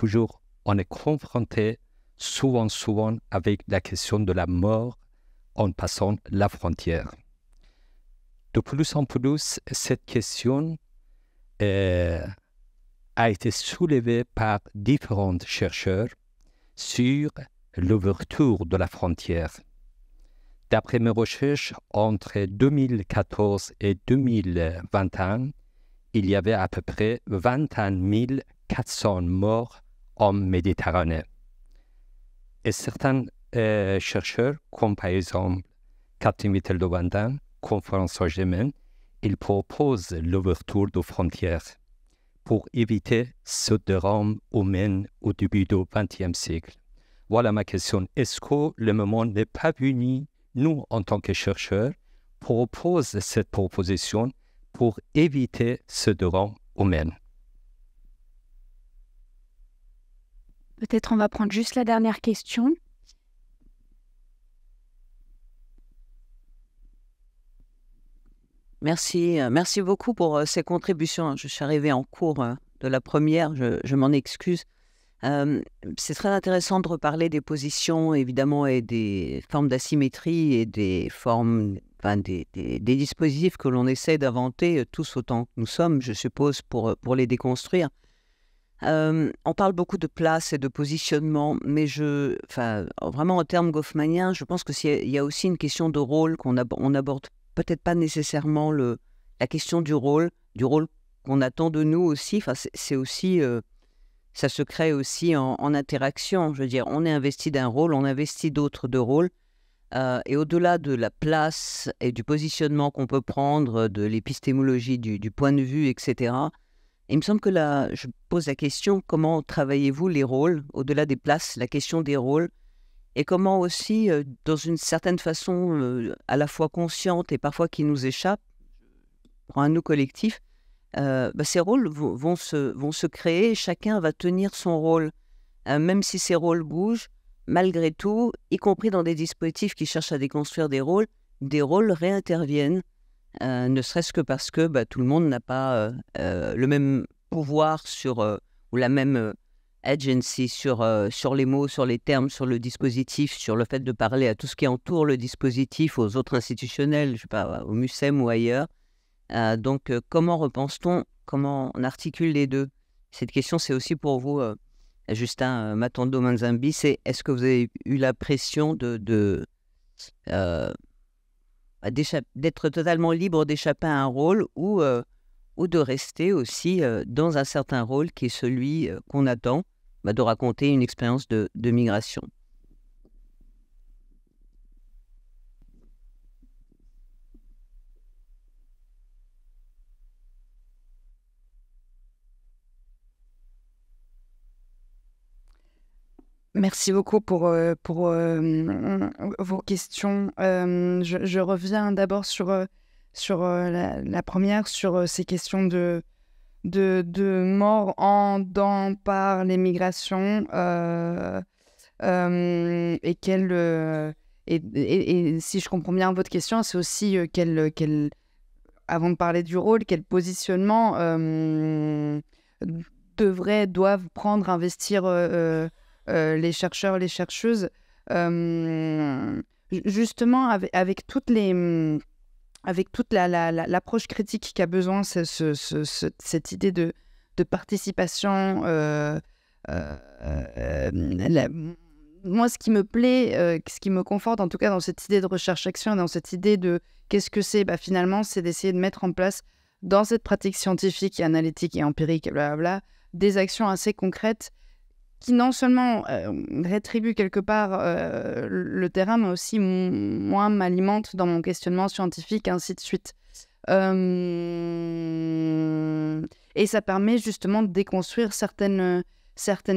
on est confronté souvent avec la question de la mort en passant la frontière. De plus en plus, cette question a été soulevée par différents chercheurs sur l'ouverture de la frontière. D'après mes recherches, entre 2014 et 2021, il y avait à peu près 21 400 morts en Méditerranée. Et certains chercheurs, comme par exemple Catherine Mittel-Dovandin, Conférence Gémeine, ils proposent l'ouverture de frontières pour éviter ce drame humain au début du XXe siècle. Voilà ma question. Est-ce que le moment n'est pas venu, nous, en tant que chercheurs, proposent cette proposition pour éviter ce drame humain? Peut-être on va prendre juste la dernière question. Merci beaucoup pour ces contributions. Je suis arrivée en cours de la première, je m'en excuse. C'est très intéressant de reparler des positions, évidemment, et des formes d'asymétrie et des formes, des dispositifs que l'on essaie d'inventer tous autant que nous sommes, je suppose, pour les déconstruire. On parle beaucoup de place et de positionnement, mais vraiment en termes goffmaniens, je pense qu'il y a aussi une question de rôle qu'on aborde peut-être pas nécessairement la question du rôle qu'on attend de nous aussi. Enfin, c'est aussi, ça se crée aussi en interaction. Je veux dire, on est investi d'un rôle, on investit d'autres de rôles. Et au-delà de la place et du positionnement qu'on peut prendre, de l'épistémologie, du point de vue, etc., il me semble que là, je pose la question, comment travaillez-vous les rôles, au-delà des places, la question des rôles, et comment aussi, dans une certaine façon, à la fois consciente et parfois qui nous échappe, pour un nous collectif, ces rôles vont se créer, chacun va tenir son rôle. Même si ces rôles bougent, malgré tout, y compris dans des dispositifs qui cherchent à déconstruire des rôles réinterviennent, ne serait-ce que parce que tout le monde n'a pas le même pouvoir ou la même agency sur les mots, sur les termes, sur le dispositif, sur le fait de parler à tout ce qui entoure le dispositif, aux autres institutionnels, je sais pas, au MUSEM ou ailleurs. Donc, comment repense-t-on, comment on articule les deux? Cette question, c'est aussi pour vous, Justin Matondo Manzambi, c'est est-ce que vous avez eu la pression d'être totalement libre d'échapper à un rôle ou de rester aussi dans un certain rôle qui est celui qu'on attend, de raconter une expérience de migration. Merci beaucoup pour vos questions. Je reviens d'abord sur la première, sur ces questions de mort dans par les migrations et si je comprends bien votre question, c'est aussi avant de parler du rôle, quel positionnement doivent prendre, investir les chercheurs, les chercheuses, justement avec toute l'approche critique qu'a besoin cette idée de participation. Moi, ce qui me plaît, ce qui me conforte en tout cas dans cette idée de recherche-action, dans cette idée de qu'est-ce que c'est, finalement, c'est d'essayer de mettre en place dans cette pratique scientifique et analytique et empirique, blablabla, des actions assez concrètes qui non seulement rétribuent quelque part le terrain, mais aussi moi m'alimentent dans mon questionnement scientifique, ainsi de suite. Et ça permet justement de déconstruire certaines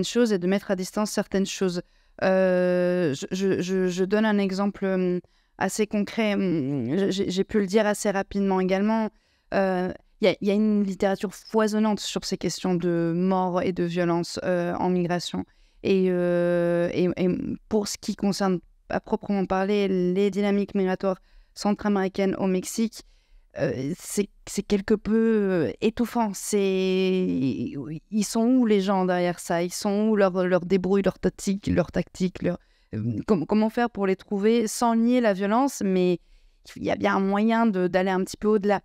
choses et de mettre à distance certaines choses. Je donne un exemple assez concret. J'ai pu le dire assez rapidement également. Il y a une littérature foisonnante sur ces questions de mort et de violence en migration. Et pour ce qui concerne, à proprement parler, les dynamiques migratoires centra-américaines au Mexique, c'est quelque peu étouffant. Ils sont où les gens derrière ça? Ils sont où leur débrouille, leur tactique, comment faire pour les trouver sans nier la violence, mais il y a bien un moyen d'aller un petit peu au-delà.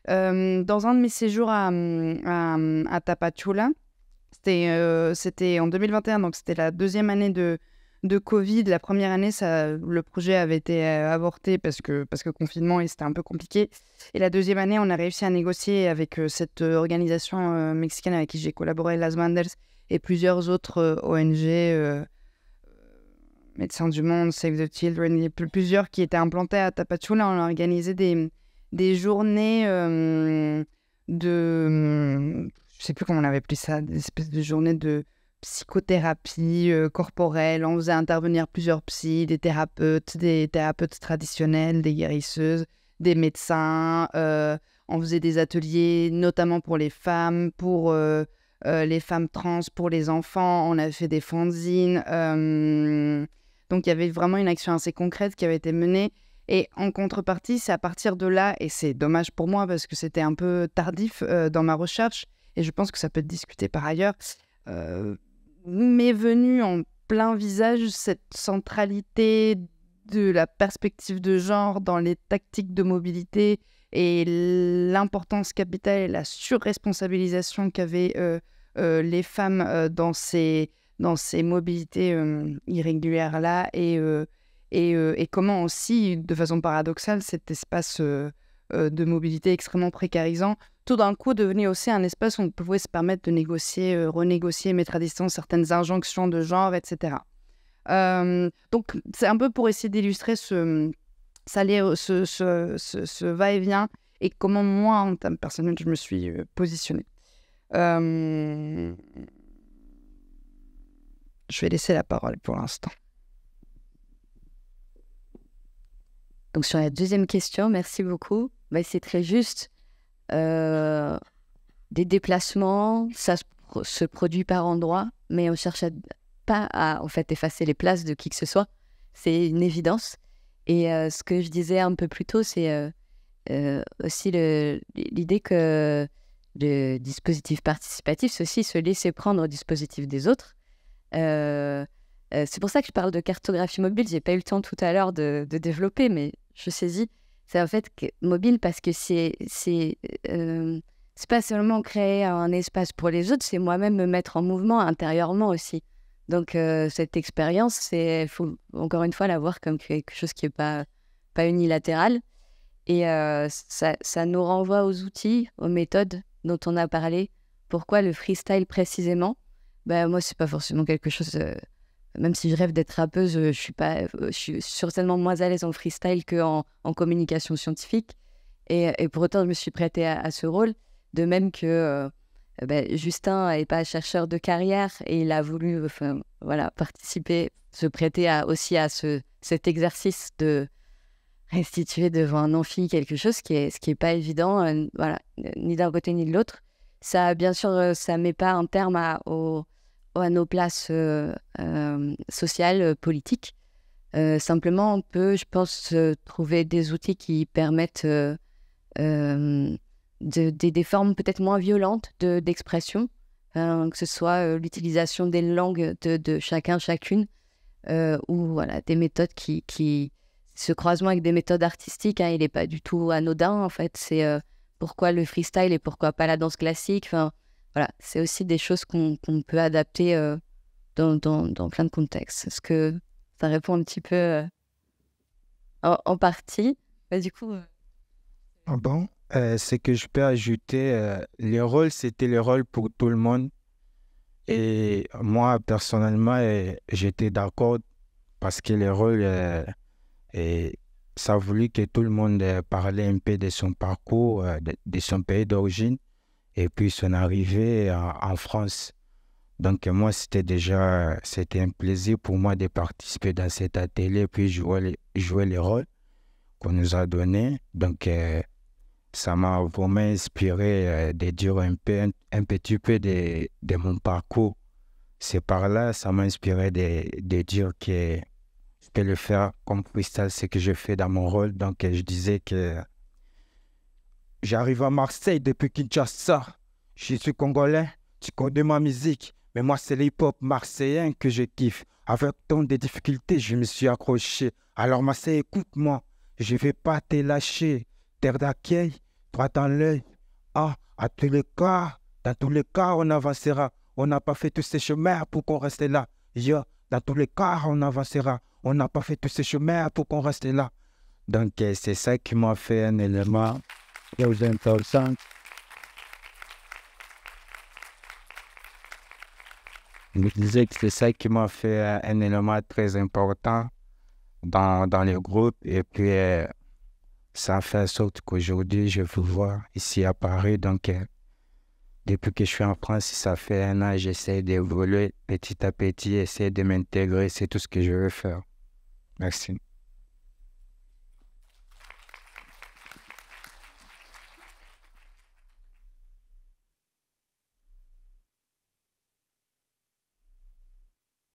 Dans un de mes séjours à Tapachula, c'était en 2021, donc c'était la deuxième année de Covid. La première année, le projet avait été avorté parce que confinement et c'était un peu compliqué. Et la deuxième année, on a réussi à négocier avec cette organisation mexicaine avec qui j'ai collaboré, Las Banderas, et plusieurs autres ONG, Médecins du Monde, Save the Children, il y a plusieurs qui étaient implantés à Tapachula. On a organisé des journées je sais plus comment on avait appelé ça, des espèces de journées de psychothérapie corporelle. On faisait intervenir plusieurs psys, des thérapeutes traditionnels, des guérisseuses, des médecins. On faisait des ateliers, notamment pour les femmes, pour les femmes trans, pour les enfants. On avait fait des fanzines. Donc, il y avait vraiment une action assez concrète qui avait été menée. Et en contrepartie, c'est à partir de là, et c'est dommage pour moi parce que c'était un peu tardif dans ma recherche, et je pense que ça peut être discuté par ailleurs, m'est venue en plein visage cette centralité de la perspective de genre dans les tactiques de mobilité et l'importance capitale et la surresponsabilisation qu'avaient les femmes dans ces mobilités irrégulières-là, et comment aussi, de façon paradoxale, cet espace de mobilité extrêmement précarisant, tout d'un coup devenait aussi un espace où on pouvait se permettre de négocier, renégocier, mettre à distance certaines injonctions de genre, etc. Donc, c'est un peu pour essayer d'illustrer ce va-et-vient et comment moi, en termes personnels, je me suis positionnée. Je vais laisser la parole pour l'instant. Donc, sur la deuxième question, merci beaucoup. C'est très juste. Des déplacements, ça se produit par endroits, mais on cherche pas à en fait, effacer les places de qui que ce soit. C'est une évidence. Et ce que je disais un peu plus tôt, c'est aussi l'idée que le dispositif participatif, c'est aussi se laisser prendre au dispositif des autres. C'est pour ça que je parle de cartographie mobile. J'ai pas eu le temps tout à l'heure de développer, mais je saisis. C'est en fait mobile parce que c'est pas seulement créer un espace pour les autres, c'est moi-même me mettre en mouvement intérieurement aussi. Donc cette expérience, il faut encore une fois la voir comme quelque chose qui n'est pas unilatéral. Et ça nous renvoie aux outils, aux méthodes dont on a parlé. Pourquoi le freestyle précisément ? Moi, c'est pas forcément quelque chose... même si je rêve d'être rappeuse, je suis certainement moins à l'aise en freestyle qu'en communication scientifique. Et pour autant, je me suis prêtée à ce rôle. De même que Justin n'est pas chercheur de carrière et il a voulu participer, se prêter aussi à cet exercice de restituer devant un amphi quelque chose ce qui est pas évident, ni d'un côté ni de l'autre. Ça, bien sûr, ça met pas un terme à nos places sociales, politiques. Simplement, on peut, je pense, trouver des outils qui permettent des formes peut-être moins violentes d'expression, que ce soit l'utilisation des langues de chacun, chacune, ou des méthodes qui ce croisement avec des méthodes artistiques, il n'est pas du tout anodin, en fait. C'est pourquoi le freestyle et pourquoi pas la danse classique. C'est aussi des choses qu'on peut adapter dans plein de contextes. Est-ce que ça répond un petit peu en partie du coup, Bon, ce que je peux ajouter, les rôles, c'était les rôles pour tout le monde. Et moi, personnellement, j'étais d'accord parce que les rôles, ça a voulu que tout le monde parlait un peu de son parcours, de son pays d'origine, et puis son arrivée en France. Donc moi, c'était un plaisir pour moi de participer dans cet atelier, puis jouer les rôles qu'on nous a donnés. Donc ça m'a vraiment inspiré de dire un petit peu de mon parcours. C'est par là, ça m'a inspiré de dire que je peux le faire comme freestyle, ce que je fais dans mon rôle. Donc je disais que j'arrive à Marseille depuis Kinshasa. Je suis congolais, tu connais ma musique. Mais moi, c'est l'hip-hop marseillais que je kiffe. Avec tant de difficultés, je me suis accroché. Alors Marseille, écoute-moi, je ne vais pas te lâcher. Terre d'accueil, droit dans l'œil. Dans tous les cas, on avancera. On n'a pas fait tous ces chemins pour qu'on reste là. Dans tous les cas, on avancera. On n'a pas fait tous ces chemins pour qu'on reste là. Donc, c'est ça qui m'a fait un élément très important. Je disais que c'est ça qui m'a fait un élément très important dans le groupe. Et puis, ça fait en sorte qu'aujourd'hui, je vous vois ici à Paris. Donc, depuis que je suis en France, ça fait 1 an, j'essaie d'évoluer petit à petit, essayer de m'intégrer. C'est tout ce que je veux faire. Merci.